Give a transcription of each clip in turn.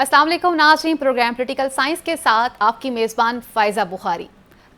अस्सलाम वालेकुम नाज़रीन, प्रोग्राम पॉलिटिकल साइंस के साथ आपकी मेज़बान फ़ायज़ा बुखारी।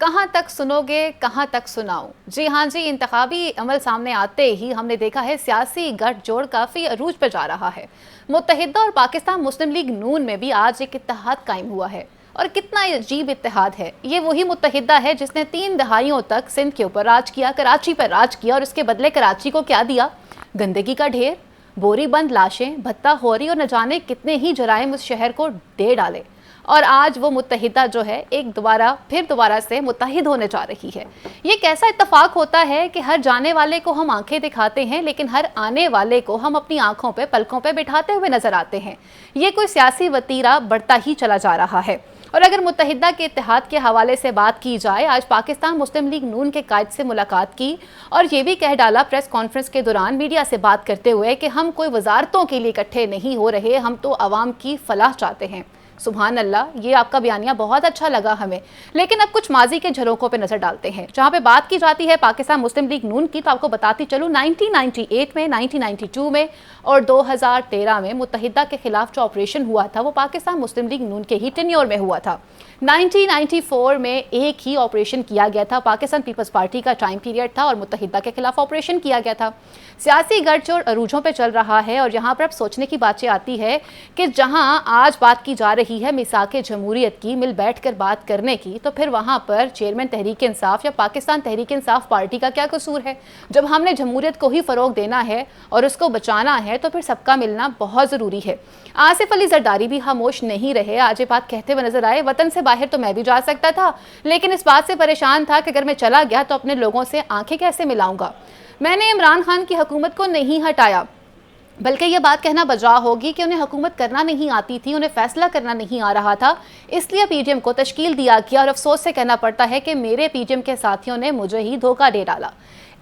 कहाँ तक सुनोगे, कहाँ तक सुनाऊं? जी हाँ जी, इंतखाबी अमल सामने आते ही हमने देखा है सियासी गठजोड़ काफ़ी अरूज पर जा रहा है। मुत्तहिदा और पाकिस्तान मुस्लिम लीग नून में भी आज एक इत्तेहाद कायम हुआ है। और कितना अजीब इत्तेहाद है। ये वही मुत्तहिदा है जिसने 3 दहाइयों तक सिंध के ऊपर राज किया, कराची पर राज किया, और उसके बदले कराची को क्या दिया? गंदगी का ढेर, बोरी बंद लाशें, भत्ताखोरी और न जाने कितने ही जराइम उस शहर को दे डाले। और आज वो मुत्तहिदा जो है फिर दोबारा से मुत्तहिद होने जा रही है। ये कैसा इत्तेफाक होता है कि हर जाने वाले को हम आंखें दिखाते हैं, लेकिन हर आने वाले को हम अपनी आंखों पे पलकों पे बिठाते हुए नजर आते हैं। ये कोई सियासी वतीरा बढ़ता ही चला जा रहा है। और अगर मुत्तहिदा के इत्तेहाद के हवाले से बात की जाए, आज पाकिस्तान मुस्लिम लीग नून के कायद से मुलाकात की और ये भी कह डाला प्रेस कॉन्फ्रेंस के दौरान मीडिया से बात करते हुए कि हम कोई वजारतों के लिए इकट्ठे नहीं हो रहे, हम तो आवाम की फलाह चाहते हैं। सुभान अल्लाह, ये आपका बयानिया बहुत अच्छा लगा हमें। लेकिन अब कुछ माजी के झरोकों पे नजर डालते हैं। जहां पे बात की जाती है पाकिस्तान मुस्लिम लीग नून की, तो आपको बताती चलूं 1998 में, 1992 में और 2013 में मुत्तहिदा के खिलाफ जो ऑपरेशन हुआ था वो पाकिस्तान मुस्लिम लीग नून के ही टेन्योर में हुआ था। 1994 में एक ही ऑपरेशन किया गया था, पाकिस्तान पीपल्स पार्टी का टाइम पीरियड था और मुत्तहिदा के खिलाफ ऑपरेशन किया गया था। सियासी गठजोड़ अरूजों पे चल रहा है और यहाँ पर अब सोचने की बातें आती है कि जहाँ आज बात की जा रही है मिसाके जमहूरियत की, मिल बैठ कर बात करने की, तो फिर वहाँ पर चेयरमैन तहरीक इंसाफ या पाकिस्तान तहरीक इंसाफ पार्टी का क्या कसूर है? जब हमने जमहूरियत को ही फ़रोग देना है और उसको बचाना है तो फिर सबका मिलना बहुत ज़रूरी है। आसिफ अली जरदारी भी खामोश नहीं रहे, आज ये बात कहते हुए नजर आए, वतन से बाहर तो मैं भी जा सकता था, लेकिन इस बात से परेशान था कि अगर मैं चला गया तो अपने लोगों से आंखें कैसे मिलाऊंगा। मैंने इमरान खान की हुकूमत को नहीं हटाया, बल्कि यह बात कहना बजा होगी कि उन्हें हुकूमत करना नहीं आती थी, उन्हें फैसला करना नहीं आ रहा था, इसलिए पीडीएम को तश्कील दिया गया। और अफसोस से कहना पड़ता है कि मेरे पीडीएम के साथियों ने मुझे ही धोखा दे डाला।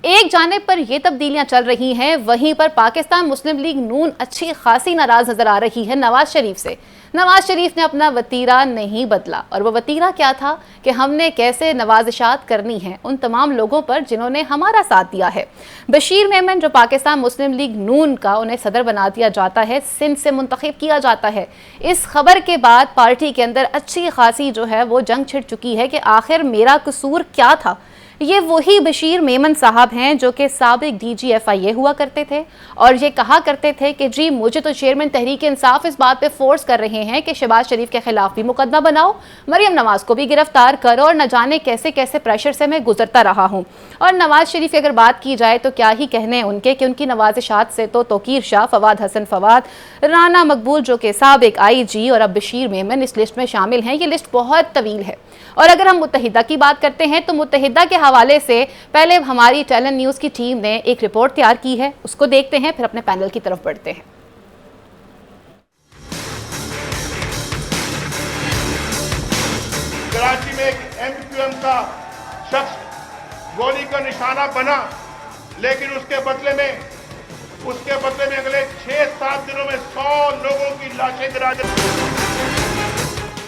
एक जानिब पर ये तब्दीलियां चल रही हैं, वहीं पर पाकिस्तान मुस्लिम लीग नून अच्छी खासी नाराज नजर आ रही है नवाज शरीफ से। नवाज शरीफ ने अपना वतीरा नहीं बदला, और वह वतीरा क्या था कि हमने कैसे नवाजिशात करनी है उन तमाम लोगों पर जिन्होंने हमारा साथ दिया है। बशीर मेमन जो पाकिस्तान मुस्लिम लीग नून का, उन्हें सदर बना दिया जाता है, सिंध से मुंतखब किया जाता है। इस खबर के बाद पार्टी के अंदर अच्छी खासी जो है वो जंग छिड़ चुकी है कि आखिर मेरा कसूर क्या था। ये वही बशीर मेमन साहब हैं जो कि साबिक DGFIA हुआ करते थे और ये कहा करते थे कि जी मुझे तो चेयरमैन तहरीक इंसाफ इस बात पे फोर्स कर रहे हैं कि शहबाज शरीफ के खिलाफ भी मुकदमा बनाओ, मरियम नवाज को भी गिरफ्तार करो, और न जाने कैसे कैसे प्रेशर से मैं गुजरता रहा हूँ। और नवाज शरीफ की अगर बात की जाए तो क्या ही कहने उनके कि उनकी नवाजिशात से तो तौकीर शाह, फवाद हसन फवाद, राना मकबूल जो कि साबिक IG और अब बशीर मेमन इस लिस्ट में शामिल हैं। ये लिस्ट बहुत तवील है। और अगर हम मुत्तहिदा की बात करते हैं तो मुत्तहिदा के हवाले से पहले हमारी टैलेंट न्यूज़ की टीम ने एक रिपोर्ट तैयार की है, उसको देखते हैं, फिर अपने पैनल की तरफ बढ़ते हैं। कराची में एक MQM का शख्स गोली का निशाना बना, लेकिन उसके बदले में अगले 6-7 दिनों में 100 लोगों की लाशें गिरा दी।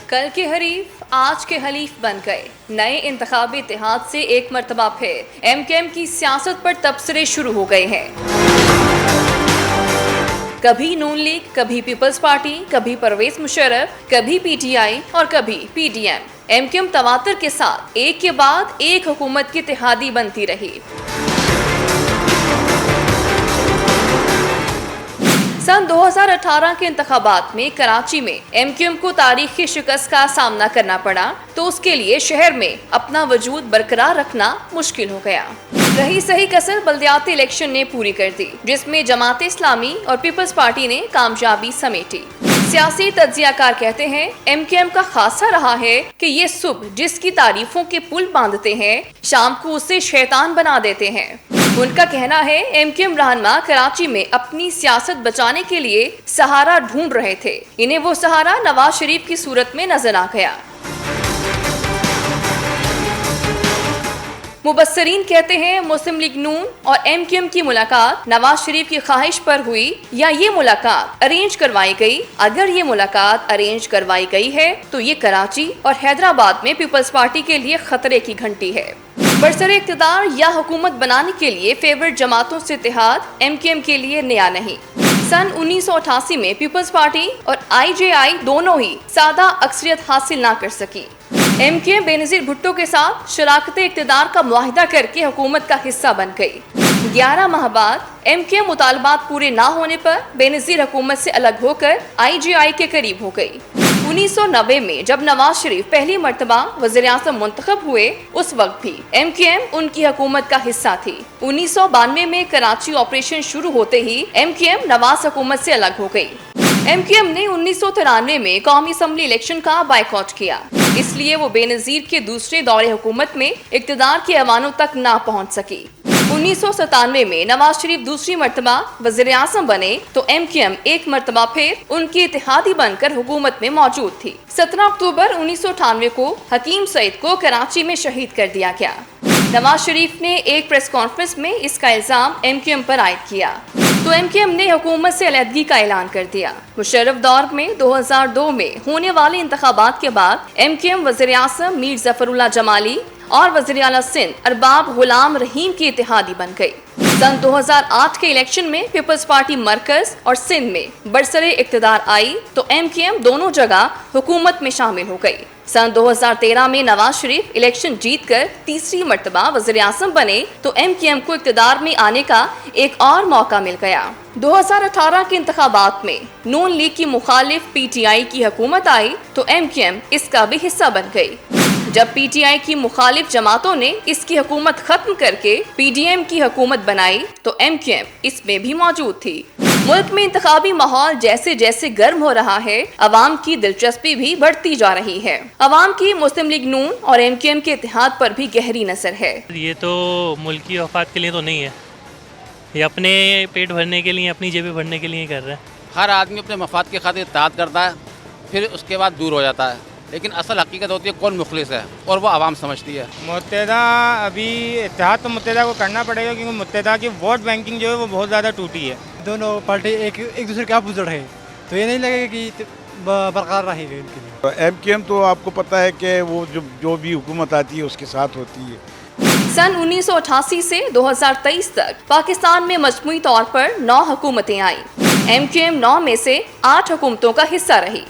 कल के हरीफ आज के हलीफ बन गए। नए इंतखाबी इत्तेहाद से एक मर्तबा फिर MKM की सियासत पर तबसरे शुरू हो गए हैं। कभी नून लीग, कभी पीपल्स पार्टी, कभी परवेज मुशर्रफ, कभी PTI और कभी PDM। MKM तवातर के साथ एक के बाद एक हुकूमत की इत्तेहादी बनती रही। सन 2018 के इंतखाबात में कराची में MKM को तारीखी शिकस्त का सामना करना पड़ा, तो उसके लिए शहर में अपना वजूद बरकरार रखना मुश्किल हो गया। रही सही कसर बल्दियाती इलेक्शन ने पूरी कर दी, जिसमें जमात इस्लामी और पीपल्स पार्टी ने कामयाबी समेटी। सियासी तज्जियाकार कहते हैं MKM का खासा रहा है कि ये सुबह जिसकी तारीफों के पुल बांधते हैं, शाम को उसे शैतान बना देते हैं। उनका कहना है MKM रहनुमा कराची में अपनी सियासत बचाने के लिए सहारा ढूंढ रहे थे, इन्हें वो सहारा नवाज शरीफ की सूरत में नजर आ गया। मुबस्सरीन कहते हैं मुस्लिम लीग नून और MKM की मुलाकात नवाज शरीफ की ख्वाहिश पर हुई या ये मुलाकात अरेंज करवाई गई। अगर ये मुलाकात अरेंज करवाई गई है तो ये कराची और हैदराबाद में पीपल्स पार्टी के लिए खतरे की घंटी है। बरसरे इक़्तिदार या हुकूमत बनाने के लिए फेवरेट जमातों से इत्तेहाद MKM के लिए नया नहीं। सन 1988 में पीपल्स पार्टी और IJI दोनों ही सादा अक्सरियत हासिल ना कर सकी। MQM बेनजीर भुट्टो के साथ शराकत इक़्तिदार का मुआहिदा करके हुकूमत का हिस्सा बन गई। 11 माह बाद MQM मुतालबात पूरे ना होने पर बेनजीर हुकूमत से अलग होकर IJI के करीब हो गई। 1990 में जब नवाज शरीफ पहली मर्तबा वज़ीर-ए-आज़म मुंतखब हुए, उस वक्त भी MQM उनकी हुकूमत का हिस्सा थी। 1992 में कराची ऑपरेशन शुरू होते ही MQM नवाज हुकूमत से अलग हो गई। MQM ने 1993 में कौमी असम्बली इलेक्शन का बायकॉट किया, इसलिए वो बेनजीर के दूसरे दौरे हुकूमत में इक़्तिदार के ऐवानों तक ना पहुँच सकी। 1997 में नवाज शरीफ दूसरी मर्तबा वज़ीर-ए-आज़म बने तो MQM एक मर्तबा फिर उनकी इत्तेहादी बनकर हुकूमत में मौजूद थी। 17 अक्टूबर 1998 को हकीम सईद को कराची में शहीद कर दिया गया। नवाज शरीफ ने एक प्रेस कॉन्फ्रेंस में इसका इल्जाम MQM पर आयद किया तो MQM ने हुकूमत से अलहदगी का ऐलान कर दिया। मुशर्रफ दौर में 2002 में होने वाले इंतखाबात के बाद MQM वज़ीर-ए-आज़म मीर ज़फ़रुल्लाह जमाली और वज़ीर आला सिंध अरबाब गुलाम रहीम की इत्तेहादी बन गई। सन 2008 के इलेक्शन में पीपल्स पार्टी मरकज और सिंध में बरसरे इक़्तिदार आई तो MQM दोनों जगह हुकूमत में शामिल हो गई। सन 2013 में नवाज शरीफ इलेक्शन जीतकर तीसरी मर्तबा वज़ीर-ए-आज़म बने तो MQM को इक़्तिदार में आने का एक और मौका मिल गया। 2018 के इंतखाबात में नून लीग की मुखालिफ PTI की हुकूमत आई तो MQM इसका भी हिस्सा बन गई। जब PTI की मुखालिफ जमातों ने इसकी हुकूमत खत्म करके PDM की हुकूमत बनाई तो MQM इसमें भी मौजूद थी। मुल्क में इंतखाबी माहौल जैसे जैसे गर्म हो रहा है, अवाम की दिलचस्पी भी बढ़ती जा रही है। अवाम की मुस्लिम लीग नून और MQM के इत्तेहाद पर भी गहरी नजर है। ये तो मुल्क की वफात के लिए तो नहीं है, ये अपने पेट भरने के लिए, अपनी जेबें भरने के लिए ही कर रहे हैं। हर आदमी अपने मफाद के खातिर इत्तेहाद करता है, फिर उसके बाद दूर हो जाता है, लेकिन असल हकीकत होती है कौन मुखलिस है और वो आवाम समझती है। मुत्तहदा अभी इत्तेहाद तो मुत्तहदा को करना पड़ेगा क्योंकि मुत्तहदा की वोट बैंकिंग जो है वो बहुत ज़्यादा टूटी है। दोनों पार्टी एक दूसरे के अपोजिट है तो ये नहीं लगेगा कि बरकरार रहेगी इनके लिए। MQM तो आपको पता है कि वो जो भी हुकूमत आती है उसके साथ होती है। सन 1988 से 2023 तक पाकिस्तान में मजमूई तौर पर 9 हुकूमतें आईं। MQM 9 में से 8 हुकूमतों का हिस्सा रही।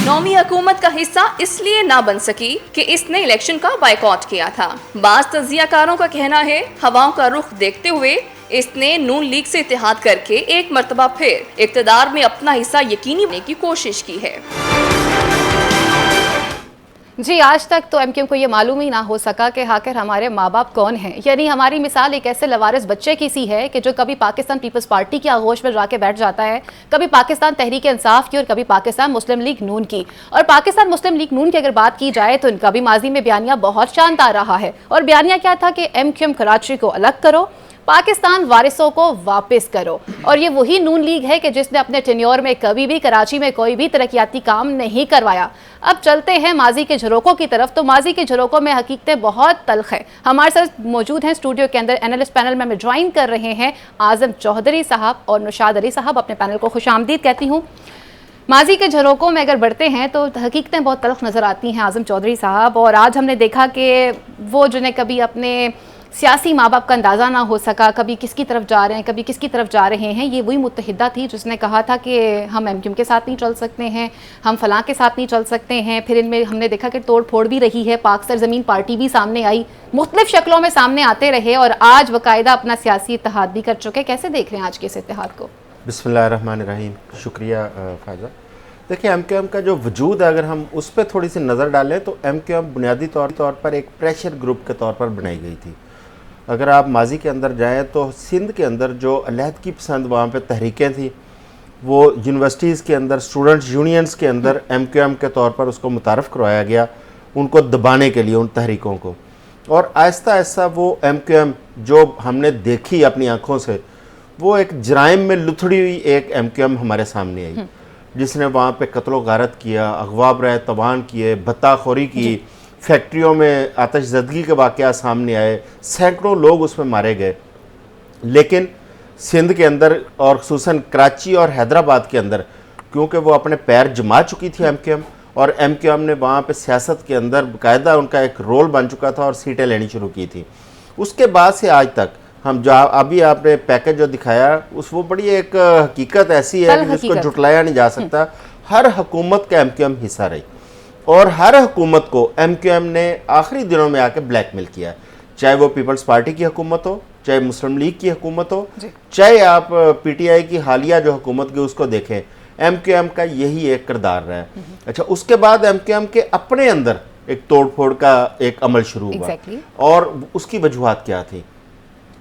9वीं हुकूमत का हिस्सा इसलिए ना बन सकी कि इसने इलेक्शन का बायकॉट किया था। बाज़ तज्जियाकारों का कहना है हवाओं का रुख देखते हुए इसने नून लीग से इत्तेहाद करके एक मर्तबा फिर इक़्तिदार में अपना हिस्सा यकीनी बनाने की कोशिश की है। जी, आज तक तो MQM को ये मालूम ही ना हो सका कि आखिर हमारे माँ बाप कौन हैं। यानी हमारी मिसाल एक ऐसे लवारिस बच्चे की सी है कि जो कभी पाकिस्तान पीपल्स पार्टी की आगोश में जाके बैठ जाता है, कभी पाकिस्तान तहरीक इंसाफ की और कभी पाकिस्तान मुस्लिम लीग नून की। और पाकिस्तान मुस्लिम लीग नून की अगर बात की जाए तो इनका भी माजी में बयानिया बहुत शानदार रहा है। और बयानिया क्या था कि MQM कराची को अलग करो, पाकिस्तान वारिसों को वापस करो। और ये वही नून लीग है कि जिसने अपने टेन्योर में कभी भी कराची में कोई भी तरक्याती काम नहीं करवाया। अब चलते हैं माजी के झरोकों की तरफ। तो माजी के झरोकों में हकीकतें बहुत तल्ख है। हमारे साथ मौजूद हैं स्टूडियो के अंदर एनालिस्ट पैनल में हमें ज्वाइन कर रहे हैं आज़म चौधरी साहब और नुशाद अली साहब। अपने पैनल को खुशामदीद कहती हूँ। माजी के झरोकों में अगर बढ़ते हैं तो हकीकतें बहुत तल्ख नज़र आती हैं आज़म चौधरी साहब। और आज हमने देखा कि वो जिन्हें कभी अपने सियासी माँ बाप का अंदाज़ा ना हो सका, कभी किसकी तरफ जा रहे हैं, कभी किसकी तरफ जा रहे हैं, ये वही मुत्तहिदा थी जिसने कहा था कि हम MQM के साथ नहीं चल सकते हैं, हम फलां के साथ नहीं चल सकते हैं। फिर इनमें हमने देखा कि तोड़ फोड़ भी रही है, पाक सरजमीन पार्टी भी सामने आई, मुख्तलिफ शक्लों में सामने आते रहे और आज बाकायदा अपना सियासी इत्तेहाद भी कर चुके। कैसे देख रहे हैं आज के इस इत्तेहाद को? बिस्मिल्लाहिर्रहमानिर्रहीम, शुक्रिया फ़ायज़ा। देखिए, MQM का जो वजूद है अगर हम उस पर थोड़ी सी नज़र डालें तो MQM बुनियादी तौर पर एक प्रेशर ग्रुप के तौर पर बनाई गई थी। अगर आप माजी के अंदर जाएं तो सिंध के अंदर जो अलहदगी पसंद वहाँ पे तहरीकें थी, वो यूनिवर्सिटीज़ के अंदर स्टूडेंट्स यूनियंस के अंदर MQM के तौर पर उसको मुतारफ़ करवाया गया, उनको दबाने के लिए उन तहरीकों को। और आहिस्ता आहिस्ता वो MQM जो हमने देखी अपनी आँखों से, वो एक जराइम में लुथड़ी हुई एक MQM हमारे सामने आई, जिसने वहाँ पे कत्लो गारत किया, अगवा बराए तवान किए, भत्ताखोरी की, फैक्ट्रियों में आतिशज़दगी के वाक़यात सामने आए, सैकड़ों लोग उसमें मारे गए। लेकिन सिंध के अंदर और खुसूसन कराची और हैदराबाद के अंदर, क्योंकि वो अपने पैर जमा चुकी थी MQM, और MQM ने वहाँ पे सियासत के अंदर बाकायदा उनका एक रोल बन चुका था और सीटें लेनी शुरू की थी। उसके बाद से आज तक हम जो अभी आपने पैकेज जो दिखाया उस वो बड़ी एक हकीकत ऐसी है कि जिसको जुटलाया नहीं जा सकता। हर हुकूमत का एमक्यूएम हिस्सा रही और हर हुकूमत को एमक्यूएम ने आखिरी दिनों में आके ब्लैकमेल किया, चाहे वो पीपल्स पार्टी की हुकूमत हो, चाहे मुस्लिम लीग की हुकूमत हो, चाहे आप पीटीआई की हालिया जो हुकूमत की उसको देखें, एमक्यूएम का यही एक किरदार रहा है। अच्छा, उसके बाद एमक्यूएम के अपने अंदर एक तोड़फोड़ का एक अमल शुरू हुआ और उसकी वजूहत क्या थी?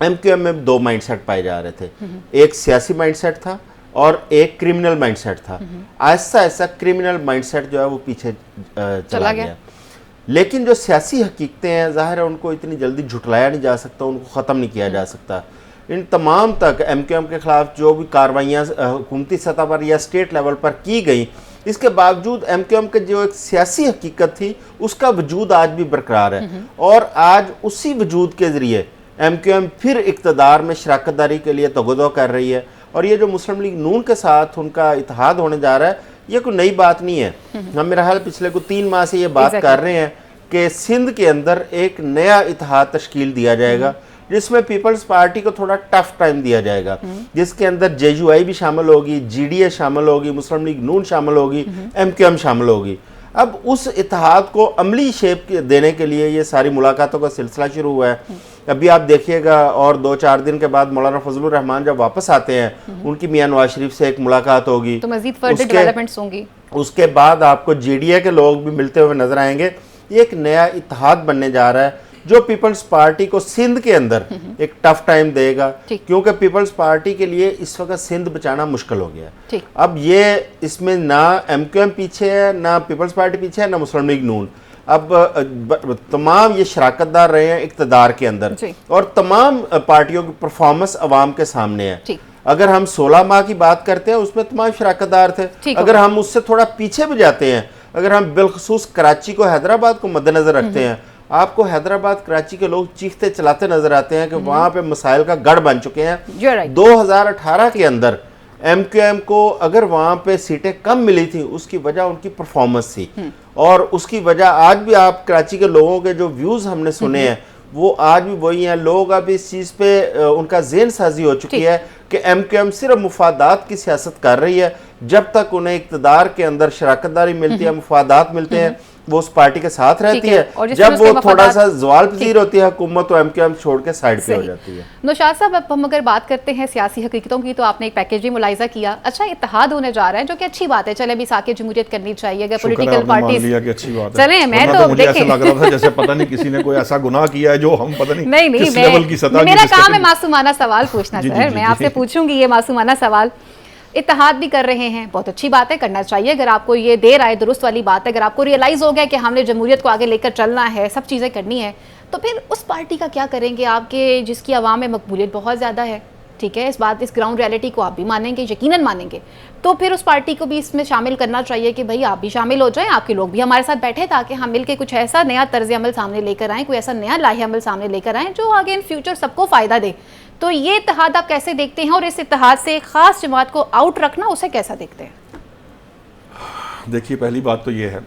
एमक्यूएम में दो माइंडसेट पाए जा रहे थे, एक सियासी माइंडसेट था और एक क्रिमिनल माइंडसेट था। ऐसा ऐसा क्रिमिनल माइंडसेट जो है वो पीछे चला गया। लेकिन जो सियासी हकीकतें हैं ज़ाहिर है उनको इतनी जल्दी झुटलाया नहीं जा सकता, उनको ख़त्म नहीं किया जा सकता। इन तमाम तक एमक्यूएम के ख़िलाफ़ जो भी कार्रवाइयाँ हुकूमती सतह पर या स्टेट लेवल पर की गई, इसके बावजूद एमक्यूएम के जो एक सियासी हकीकत थी उसका वजूद आज भी बरकरार है और आज उसी वजूद के ज़रिए एमक्यूएम फिर इक़्तिदार में शराकतदारी के लिए तगदो कर रही है। और ये जो मुस्लिम लीग नून के साथ उनका इत्तेहाद होने जा रहा है, ये कोई नई बात नहीं है। हम मेरा ख्याल पिछले को 3 माह से ये बात कर रहे हैं कि सिंध के अंदर एक नया इत्तेहाद तश्कील दिया जाएगा जिसमें पीपल्स पार्टी को थोड़ा टफ टाइम दिया जाएगा, जिसके अंदर जेयूआई भी शामिल होगी, जीडीए शामिल होगी, मुस्लिम लीग नून शामिल होगी, एमक्यूएम शामिल होगी। अब उस इत्तेहाद को अमली शेप देने के लिए ये सारी मुलाकातों का सिलसिला शुरू हुआ है। अभी आप देखिएगा और 2-4 दिन के बाद मौलाना फजलुर रहमान जब वापस आते हैं उनकी मियां नवाज शरीफ से एक मुलाकात होगी, तो मजीद फर्दर डेवलपमेंट्स होंगी। उसके बाद आपको जेडीए के लोग भी मिलते हुए नजर आएंगे। ये एक नया इत्तेहाद बनने जा रहा है जो पीपल्स पार्टी को सिंध के अंदर एक टफ टाइम देगा, क्योंकि पीपल्स पार्टी के लिए इस वक्त सिंध बचाना मुश्किल हो गया। अब ये इसमें ना एमक्यूएम पीछे है, ना पीपल्स पार्टी पीछे है, ना मुस्लिम लीग नून। अब तमाम ये शराकतदार रहे हैं इक़्तिदार के अंदर और तमाम पार्टियों की परफॉर्मेंस अवाम के सामने है। अगर हम 16 माह की बात करते हैं उसमें तमाम शराकतदार थे। अगर हम उससे थोड़ा पीछे भी जाते हैं, अगर हम बिलखसूस कराची को, हैदराबाद को मद्देनजर रखते हैं, आपको हैदराबाद कराची के लोग चीखते चलाते नजर आते हैं कि वहां पे मसाइल का गढ़ बन चुके हैं। 2018 के अंदर एमक्यूएम को अगर वहां पे सीटें कम मिली थी उसकी वजह उनकी परफॉर्मेंस थी और उसकी वजह आज भी आप कराची के लोगों के जो व्यूज हमने सुने हैं वो आज भी वही हैं। लोग अब इस चीज़ पे उनका ज़हन साजी हो चुकी है कि एमक्यूएम सिर्फ मुफादात की सियासत कर रही है। जब तक उन्हें इक़्तिदार के अंदर शराकतदारी मिलती है, मुफादात मिलते हैं, वो उस पार्टी के साथ रहती है। जब वो थोड़ा सा ज़वाल पजीर होती है हुकूमत तो एमक्यूएम छोड़ के साइड पे हो जाती है। नौशाद साहब, अब हम अगर बात करते हैं सियासी हकीकतों की तो आपने एक पैकेज भी मुलाहिजा किया। अच्छा, इत्तेहाद होने जा रहा है जो कि अच्छी बात है, चले भी साके जमहूरियत करनी चाहिए। अगर पॉलिटिकल पार्टीज चले, मैं तो मुझे ऐसा लग रहा था जैसे पता नहीं किसी ने कोई ऐसा गुनाह किया है जो हम पता नहीं किस लेवल की सतह। मेरा काम है मासूमाना सवाल पूछना सर, मैं आपसे पूछूंगी ये मासूमाना सवाल। इत्तेहाद भी कर रहे हैं, बहुत अच्छी बात है, करना चाहिए। अगर आपको ये देर आए, दुरुस्त वाली बात है। अगर आपको रियलाइज़ हो गया कि हमने जमहूरियत को आगे लेकर चलना है, सब चीज़ें करनी है, तो फिर उस पार्टी का क्या करेंगे आपके जिसकी आवाम में मकबूलियत बहुत ज़्यादा है? ठीक है, इस ग्राउंड रियलिटी को आप भी मानेंगे, यकीनन मानेंगे, तो फिर उस पार्टी को भी इसमें शामिल करना चाहिए कि भाई आप भी शामिल हो जाएं, आपके लोग भी हमारे साथ बैठे, ताकि हम मिलकर कुछ ऐसा नया तर्ज अमल सामने लेकर आएँ, कोई ऐसा नया लाहे अमल सामने लेकर आएँ जो आगे इन फ्यूचर सबको फ़ायदा दे। तो ये इत्तेहाद आप कैसे देखते हैं और इस इत्तेहाद से खास जमात को आउट रखना, उसे कैसा देखते हैं? देखिए, पहली बात तो ये है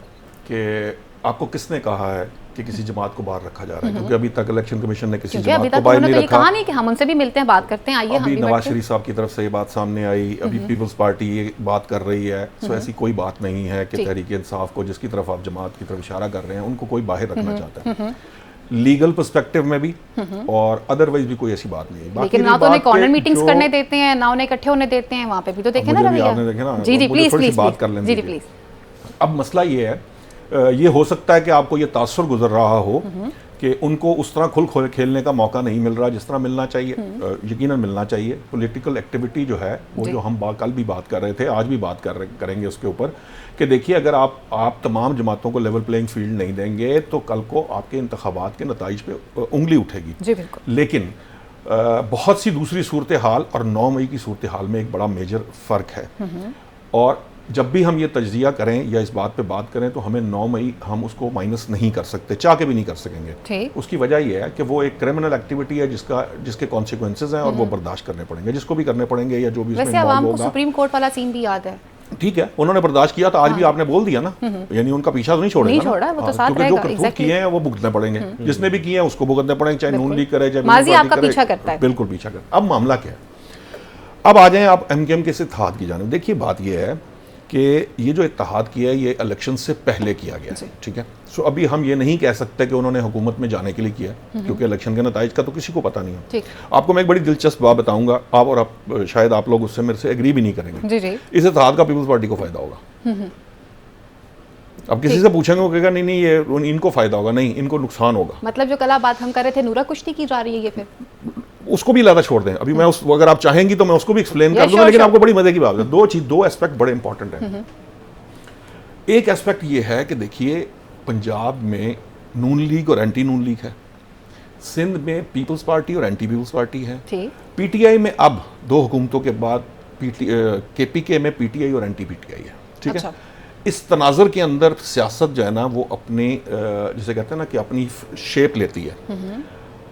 कि आपको किसने कहा है कि किसी जमात को बाहर रखा जा रहा है? क्योंकि अभी तक इलेक्शन कमीशन ने किसी जमात को बाहर नहीं रखा। कहा नहीं कि हम उनसे भी मिलते हैं, बात करते हैं, आइए हम भी नवाज शरीफ साहब की तरफ से ये बात सामने आई, अभी पीपल्स पार्टी ये बात कर रही है। सो ऐसी कोई बात नहीं है कि तहरीक इंसाफ को, जिसकी तरफ आप जमात की तरफ इशारा कर रहे हैं, उनको कोई बाहर रखना चाहता है। लीगल पर्सपेक्टिव में भी और अदरवाइज भी कोई ऐसी बात नहीं है। लेकिन ना तो उन्हें कॉर्नर मीटिंग्स करने देते हैं, ना उन्हें इकट्ठे होने देते हैं, वहाँ पे भी तो देखे ना रवैया। जी जी प्लीज प्लीज बात कर लें। जी प्लीज। अब मसला ये है, ये हो सकता है कि आपको ये तासुर गुजर रहा हो कि उनको उस तरह खुल खेलने का मौका नहीं मिल रहा जिस तरह मिलना चाहिए। यकीनन मिलना चाहिए। पॉलिटिकल एक्टिविटी जो है वो जो हम कल भी बात कर रहे थे, आज भी बात करेंगे उसके ऊपर कि देखिए, अगर आप तमाम जमातों को लेवल प्लेइंग फील्ड नहीं देंगे तो कल को आपके इंतखाबात के नताइज पे उंगली उठेगी। जी बिल्कुल। लेकिन बहुत सी दूसरी सूरत हाल और 9 मई की सूरत हाल में एक बड़ा मेजर फ़र्क है। और जब भी हम ये तज्जिया करें या इस बात पे बात करें तो हमें 9 मई हम उसको माइनस नहीं कर सकते, चाह के भी नहीं कर सकेंगे। उसकी वजह ये है कि वो एक क्रिमिनल एक्टिविटी है जिसके कॉन्सिक्वेंसेज हैं और वो बर्दाश्त करने पड़ेंगे, जिसको भी करने पड़ेंगे या जो भी वैसे आवाम को सुप्रीम कोर्ट वाला सीन भी याद है ठीक है, उन्होंने बर्दाश्त किया, तो आज भी आपने बोल दिया ना, यानी उनका पीछा तो नहीं छोड़ेगा नहीं ना। छोड़ा, वो तो हाँ, साथ क्योंकि रहेगा, जो करतूत exactly। किए हैं वो भुगतने पड़ेंगे, जिसने भी किए हैं उसको भुगतने पड़ेंगे, चाहे नून लीग करे, चाहे माजी पीपल्स आपका पार्टी पीछा करे, करता है। बिल्कुल पीछा करता है। अब मामला क्या है, अब आ जाएं आप एमकेएम के इस इत्तेहाद की जानिब। देखिए बात यह है कि ये जो इत्तेहाद किया है ये इलेक्शन से पहले किया गया है, ठीक है। सो अभी हम ये नहीं कह सकते कि उन्होंने हुकूमत में जाने के लिए किया है, क्योंकि इलेक्शन के नताइज का तो किसी को पता नहीं है। ठीक। आपको मैं एक बड़ी दिलचस्प बात बताऊंगा, आप शायद आप लोग उससे मेरे से एग्री भी नहीं करेंगे। जी जी। इस इत्तेहाद का पीपल्स पार्टी को फायदा होगा। अब किसी से पूछेंगे वो कहेगा नहीं ये इनको फायदा होगा, नहीं इनको नुकसान होगा। मतलब जो कल बात हम कर रहे थे नूरा कुश्ती की जा रही है ये फिर उसको भी लादा छोड़ दें, अभी मैं उस अगर आप चाहेंगी तो मैं उसको भी एक्सप्लेन कर दूंगा, लेकिन आपको बड़ी मजे की बात है। दो एस्पेक्ट बड़े इंपॉर्टेंट हैं। एक एस्पेक्ट ये है कि देखिए पंजाब में नून लीग और एंटी नून लीग है, सिंध में पीपल्स पार्टी और एंटी पीपल्स पार्टी है, पीटीआई में अब 2 हुकूमतों के बाद केपीके में पीटीआई और एंटी पीटीआई है, ठीक है। इस तनाज़ुर के अंदर सियासत जो है ना वो अपने जिसे कहते हैं ना कि अपनी शेप लेती है।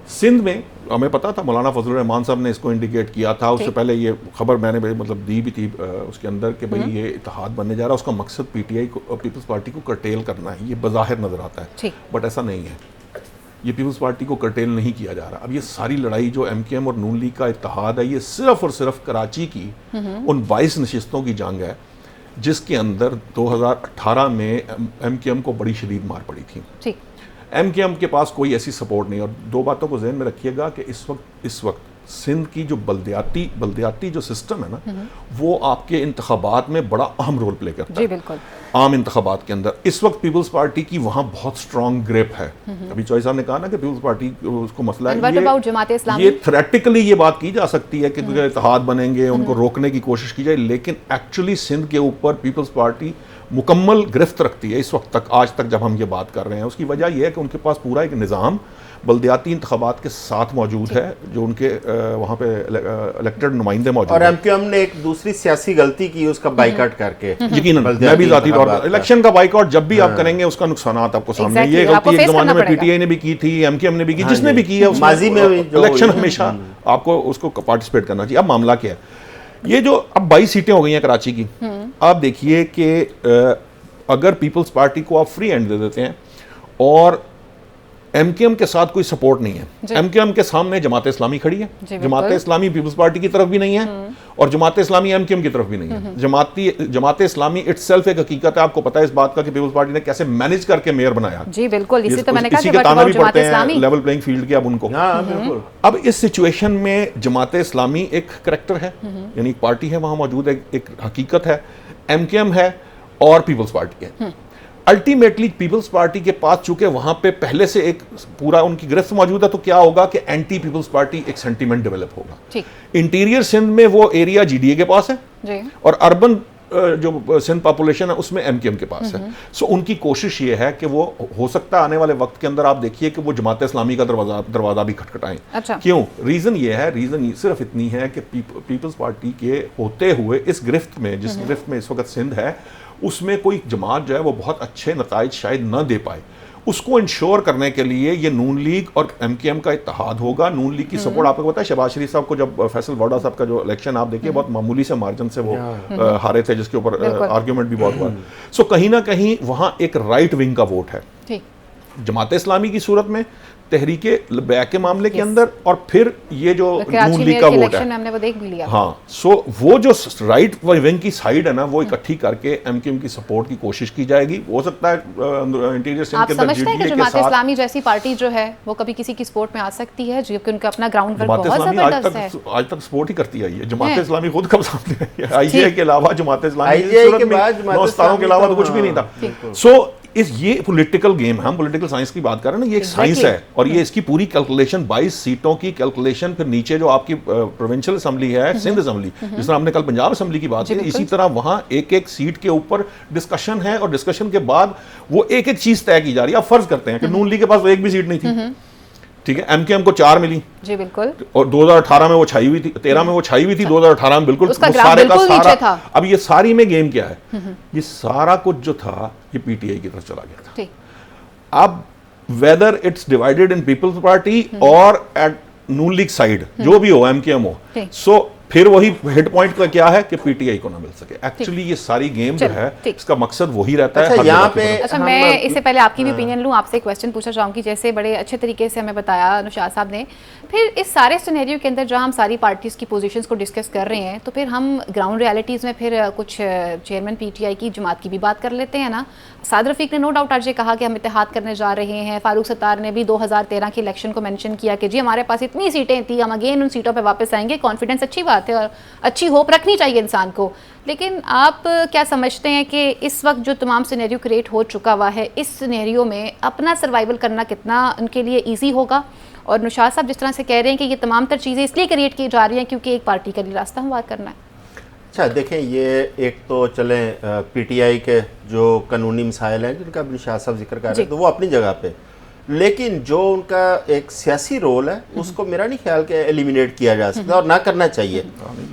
सिंध में हमें पता था, मौलाना फजलुर रहमान साहब ने इसको इंडिकेट किया था, उससे पहले ये खबर मैंने मतलब दी भी थी उसके अंदर कि भाई ये इत्तेहाद बनने जा रहा है, उसका मकसद पीटीआई को पीपल्स पार्टी को कर्टेल करना है। ये बज़ाहिर नज़र आता है, बट ऐसा नहीं है, ये पीपल्स पार्टी को कर्टेल नहीं किया जा रहा। अब ये सारी लड़ाई जो एमकेएम और नून लीग का इत्तेहाद है, ये सिर्फ और सिर्फ कराची की उन 22 नशिस्तों की जंग है जिसके अंदर 2018 में एमकेएम को बड़ी शदीद मार पड़ी थी। एमकेएम के पास कोई ऐसी सपोर्ट नहीं। और 2 बातों को ज़हन में रखिएगा कि इस वक्त सिंध की जो बल्दियाती जो सिस्टम है ना वो आपके इंतखाबात में बड़ा अहम रोल प्ले करता है। बिल्कुल। आम इंतखाबात के अंदर इस वक्त पीपल्स पार्टी की वहाँ बहुत स्ट्रॉन्ग ग्रिप है। अभी चौधरी साहब ने कहा ना कि पीपल्स पार्टी उसको मसला है, ये थ्रेटिकली ये बात की जा सकती है कि इत्तेहाद बनेंगे, उनको रोकने की कोशिश की जाए, लेकिन एक्चुअली सिंध के ऊपर पीपल्स पार्टी मुकम्मल गिरफ्त रखती है इस वक्त तक, आज तक जब हम ये बात कर रहे हैं। उसकी वजह यह है कि उनके पास पूरा एक निज़ाम बल्दियाती इंतखाबात के साथ मौजूद है, जो उनके वहाँ पे इलेक्टेड नुमाइंदे मौजूद हैं। और एमकेएम ने एक दूसरी सियासी गलती की उसका बाइकआउट करके। यकीनन मैं भी जाती तौर पर इलेक्शन का बाइकआउट जब भी आप करेंगे उसका नुकसान आपको सामने। ये गलती एक जमाने में पीटीआई ने भी की थी, एमकेएम ने भी की, जिसने भी की है माजी में इलेक्शन हमेशा आपको उसको पार्टिसिपेट करना चाहिए। अब मामला क्या है, ये जो अब 22 सीटें हो गई हैं कराची की, आप देखिए कि अगर पीपल्स पार्टी को आप फ्री हैंड दे देते हैं और एमकेएम के साथ कोई सपोर्ट नहीं है, एमकेएम के सामने जमात इस्लामी खड़ी है, जमात इस्लामी पीपल्स पार्टी की तरफ भी नहीं है और जमात इस्लामी एमकेएम की तरफ भी नहीं है। जमात इस्लामी इटसेल्फ एक हकीकत है, आपको पता है इस बात का कि पीपल्स पार्टी ने कैसे मैनेज करके मेयर बनाया। जी बिल्कुल, इसी तो मैंने कहा इसी के ताने भी पड़ते हैं लेवल प्लेइंग फील्ड के अब उनको। अब इस सिचुएशन में जमात इस्लामी एक करैक्टर है, यानी एक पार्टी है वहां मौजूद है, एक हकीकत है, एमकेएम है और पीपल्स पार्टी है। अल्टीमेटली पीपल्स पार्टी के पास चूंकि वहां पे पहले से एक पूरा उनकी गिरफ्त मौजूद है, तो क्या होगा कि एंटी पीपल्स पार्टी एक सेंटीमेंट डेवलप होगा। इंटीरियर सिंध में वो एरिया जीडीए के पास है और अर्बन जो सिंध पॉपुलेशन है उसमें एमकेएम के पास है। सो उनकी कोशिश ये है कि वो हो सकता है आने वाले वक्त के अंदर आप देखिए कि वो जमात इस्लामी का दरवाजा भी खटखटाएं। क्यों? रीजन ये है, रीजन सिर्फ इतनी है कि पीपल्स पार्टी के होते हुए इस गिरफ्त में, जिस गिरफ्त में इस वक्त सिंध है, उसमें कोई जमात जो है वो बहुत अच्छे नताइज शायद न दे पाए। उसको इंश्योर करने के लिए ये नून लीग और एमकेएम का इत्तेहाद होगा। नून लीग की सपोर्ट आपको पता है, शहबाज शरीफ साहब को जब फैसल वाडा साहब का जो इलेक्शन आप देखिए बहुत मामूली से मार्जिन से वो हारे थे, जिसके ऊपर आर्ग्यूमेंट भी बहुत हुआ। सो कहीं ना कहीं वहां एक राइट विंग का वोट है जमात इस्लामी की सूरत में, तहरीके बैक के मामले के अंदर, और फिर ये जो नून लीग का वोट है, हमने वो देख भी लिया। हाँ, सो वो जो राइट विंग की साइड है ना वो इकट्ठी करके एमकेएम की सपोर्ट की कोशिश की जाएगी। हो सकता है इंटीरियर सिंध के अंदर जीडीए के साथ जमात इस्लामी जैसी पार्टी जो है वो कभी किसी की सपोर्ट में आ सकती है, क्योंकि उनका अपना ग्राउंड वर्क बहुत जबरदस्त है। आज तक सपोर्ट ही करती आई है जमात इस्लामी, खुद कब सामने आई है। आईजीआई के अलावा जमात इस्लामी के अलावा तो कुछ भी नहीं था। सो ये पॉलिटिकल गेम है, हम पॉलिटिकल साइंस की बात कर रहे हैं ना, ये एक साइंस है और ये इसकी पूरी कैलकुलेशन 22 सीटों की कैलकुलेशन, फिर नीचे जो आपकी प्रोविंशियल असेंबली है, सिंध असेंबली, जिस तरह हमने कल पंजाब असेंबली की बात की, इसी तरह वहां एक एक सीट के ऊपर डिस्कशन है और डिस्कशन के बाद वो एक एक चीज तय की जा रही है। आप फर्ज करते हैं कि नून लीग के पास एक भी सीट नहीं थी, ठीक है, एमकेएम को 4 मिली जी बिल्कुल, और 2018 में वो छाई हुई थी, 13 में वो छाई हुई थी, 2018 में बिल्कुल सारे का सारा। अब ये सारी में गेम क्या है, ये सारा कुछ जो था ये पीटीआई की तरफ चला गया था। अब whether it's divided in people's party और एट नून लीग साइड, जो भी हो, एमकेएम हो, सो फिर वही हिट पॉइंट का क्या है कि पीटीआई को ना मिल सके। एक्चुअली ये सारी गेम जो है इसका मकसद वही रहता है। अच्छा, यहाँ पे अच्छा, मैं इससे पहले आपकी भी ओपिनियन लूँ, आपसे एक क्वेश्चन पूछना चाहूँगी। जैसे बड़े अच्छे तरीके से हमें बताया नौशाद साहब ने, फिर इस सारे सिनेरियो के अंदर जहाँ हम सारी पार्टीज़ की पोजीशंस को डिस्कस कर रहे हैं, तो फिर हम ग्राउंड रियलिटीज़ में फिर कुछ चेयरमैन पीटीआई की जमात की भी बात कर लेते हैं ना। साद रफीक ने नो डाउट आज ये कहा कि हम इत्तेहाद करने जा रहे हैं। फारूक सत्तार ने भी 2013 के इलेक्शन को मेंशन किया कि जी हमारे पास इतनी सीटें थी, हम अगेन उन सीटों पे वापस आएंगे। कॉन्फिडेंस अच्छी बात है और अच्छी होप रखनी चाहिए इंसान को, लेकिन आप क्या समझते हैं कि इस वक्त जो तमाम सिनेरियो क्रिएट हो चुका हुआ है, इस सिनेरियो में अपना सर्वाइवल करना कितना उनके लिए ईजी होगा? और नौशाद साहब जिस तरह से कह रहे हैं कि ये तमाम तर चीज़ें इसलिए क्रिएट की जा रही हैं क्योंकि एक पार्टी का लिए रास्ता हमवार करना है। अच्छा देखें, ये एक तो चलें पीटीआई के जो कानूनी मसाइल हैं जिनका नौशाद साहब जिक्र कर रहे हैं, तो वो अपनी जगह पे, लेकिन जो उनका एक सियासी रोल है उसको मेरा नहीं ख्याल कि एलिमिनेट किया जा सकता और ना करना चाहिए,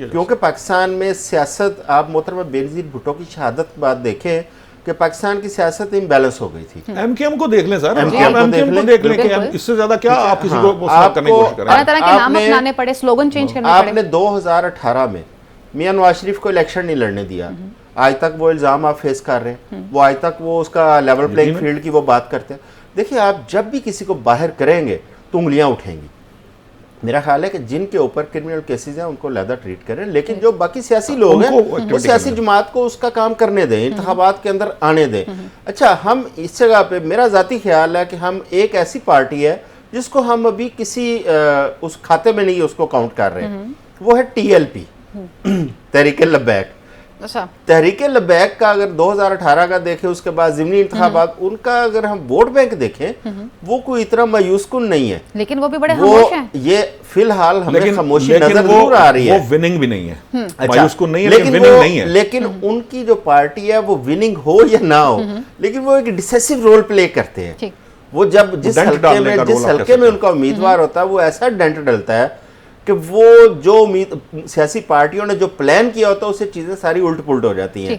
क्योंकि पाकिस्तान में सियासत, आप मोहतरमा बेनज़ीर भुट्टो की शहादत के बाद देखें कि पाकिस्तान की सियासत इम्बैलेंस हो गई थी। एमकेएम को देख लें सर, एमकेएम को देख लें कि इससे ज्यादा क्या आप किसी को करने की कोशिश कर रहे हैं? तरह के नाम अपनाने पड़े, स्लोगन चेंज करने पड़े। आपने 2018 में मियां नवाज शरीफ को इलेक्शन नहीं लड़ने दिया, आज तक वो इल्जाम आप फेस कर रहे हैं, वो आज तक वो उसका लेवल प्लेइंग फील्ड की वो बात करते हैं। देखिए, आप जब भी किसी को बाहर करेंगे तो उंगलियां उठेंगी। मेरा ख्याल है कि जिनके ऊपर क्रिमिनल केसेस हैं उनको लहदा ट्रीट करें, लेकिन जो बाकी सियासी लोग हैं वो सियासी जमात को उसका काम करने दें, इंतखाबात के अंदर आने दें। अच्छा, हम इस जगह पे, मेरा ज़ाती ख्याल है कि हम एक ऐसी पार्टी है जिसको हम अभी किसी उस खाते में नहीं उसको काउंट कर रहे हैं, वो है TLP, तहरीक लब्बैक। अच्छा, तहरीक लब्बैक का अगर 2018 का देखें, उसके बाद ज़िमनी इंतखाबात, उनका अगर हम वोट बैंक देखें वो कोई इतना मायूस कुन नहीं है, लेकिन वो भी बड़े खामोश हैं। ये फिलहाल हमें खामोशी नजर जरूर आ रही है। वो विनिंग भी नहीं है, अच्छा, मायूस कुन नहीं है, लेकिन विनिंग नहीं है। लेकिन उनकी जो पार्टी है वो विनिंग हो या ना हो, लेकिन वो एक डिसेसिव रोल प्ले करते हैं। वो जब जिस हल्के में उनका उम्मीदवार होता है वो ऐसा डेंट डलता है कि वो जो सियासी पार्टियों ने जो प्लान किया होता है उससे चीज़ें सारी उल्ट पुल्ट हो जाती हैं।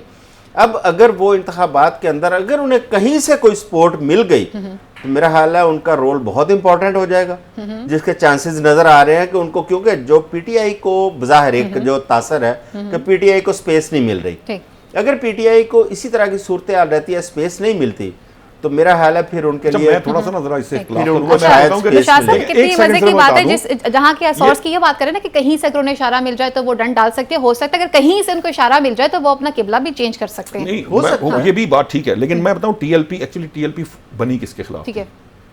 अब अगर वो इंतखाबात के अंदर अगर उन्हें कहीं से कोई सपोर्ट मिल गई तो मेरा ख्याल है उनका रोल बहुत इंपॉर्टेंट हो जाएगा, जिसके चांसेस नजर आ रहे हैं कि उनको, क्योंकि जो पीटीआई को बज़ाहिर एक जो तासर है कि पीटीआई को स्पेस नहीं मिल रही, अगर पीटीआई को इसी तरह की सूरत हाल रहती है, स्पेस नहीं मिलती, तो मेरा हाल है फिर उनके लिए मैं थोड़ा सा नजर इससे कितनी मजे की बात है जिस जहां की सोर्स की ये बात करें ना कि कहीं से अगर उन्हें इशारा मिल जाए तो वो डंड डाल सकते हैं। हो सकता है अगर कहीं से उनको इशारा मिल जाए तो वो अपना किबला भी चेंज कर सकते हैं। ये भी बात ठीक है, लेकिन मैं बताऊं TLP बनी किसके खिलाफ? ठीक है,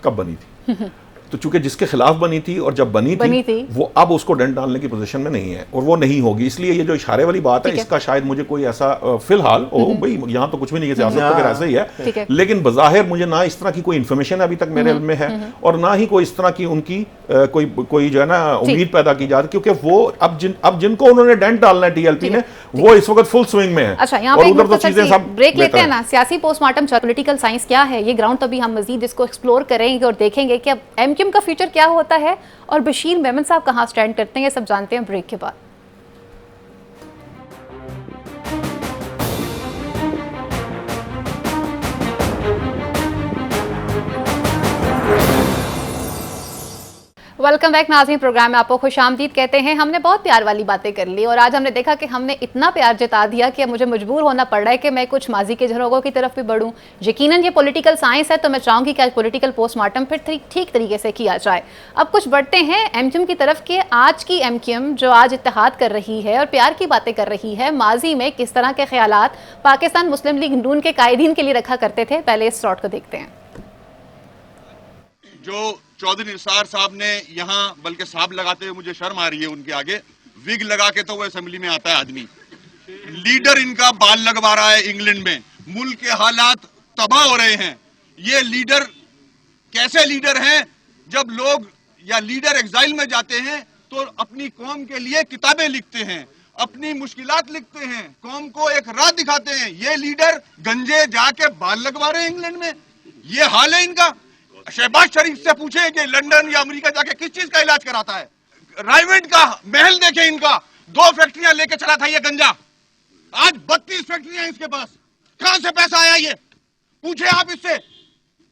कब बनी थी? तो चूंकि जिसके खिलाफ बनी थी और जब बनी थी वो अब उसको डंड डालने की पोजीशन में नहीं है और वो नहीं होगी। इसलिए ये जो इशारे वाली बात है इसका शायद मुझे कोई ऐसा फिलहाल भाई यहाँ तो कुछ भी नहीं है, सियासत वगैरह ऐसे ही है, लेकिन बज़ाहिर मुझे ना इस तरह की कोई इन्फॉर्मेशन अभी तक मेरे इल्म में है और ना ही कोई इस तरह की उनकी कोई जो है ना उम्मीद पैदा की जा रही, क्योंकि वो अब जिनको उन्होंने डंड डालना है TLP ने, वो इस वक्त फुल स्विंग में है। अच्छा, यहाँ पे तो चीजें सब ब्रेक लेते हैं ना। सियासी पोस्टमार्टम पॉलिटिकल साइंस क्या है, ये ग्राउंड तो अभी हम मजीद इसको एक्सप्लोर करेंगे और देखेंगे कि अब MQM का फ्यूचर क्या होता है और बशीर मेमन साहब कहां स्टैंड करते हैं, ये सब जानते हैं ब्रेक के बाद। वेलकम बैक नाज़रीन, प्रोग्राम में आपको खुशामदीद कहते हैं। हमने बहुत प्यार वाली बातें कर ली और आज हमने देखा कि हमने इतना प्यार जता दिया कि अब मुझे मजबूर होना पड़ रहा है कि मैं कुछ माजी के झरोगों की तरफ भी बढ़ूं। यकीनन ये पॉलिटिकल साइंस है, तो मैं चाहूँगी कि आज पॉलिटिकल पोस्टमार्टम फिर ठीक तरीके से किया जाए। अब कुछ बढ़ते हैं MQM की तरफ के। आज की MQM जो आज इत्तेहाद कर रही है और प्यार की बातें कर रही है, माजी में किस तरह के ख्यालात पाकिस्तान मुस्लिम लीग नून के कायदीन के लिए रखा करते थे, पहले इस शॉट को देखते हैं। जो चौधरी निसार साहब ने यहाँ, बल्कि साहब लगाते हुए मुझे शर्म आ रही है उनके आगे, विग लगा के तो वो असेंबली में आता है आदमी। लीडर इनका बाल लगवा रहा है इंग्लैंड में, मुल्क के हालात तबाह हो रहे हैं। ये लीडर कैसे लीडर हैं जब लोग या लीडर एग्जाइल में जाते हैं तो अपनी कौम के लिए किताबें लिखते हैं, अपनी मुश्किलात लिखते हैं, कौम को एक राह दिखाते हैं। ये लीडर गंजे जाके बाल लगवा रहे हैं इंग्लैंड में, ये हाल है इनका। शहबाज शरीफ से पूछे कि लंदन या अमेरिका जाके किस चीज का इलाज कराता है। रायवेंट का महल देखे इनका, 2 फैक्ट्रियां लेके चला था ये गंजा, आज 32 फैक्ट्रियां इसके पास। कहां से पैसा आया ये पूछे आप इससे।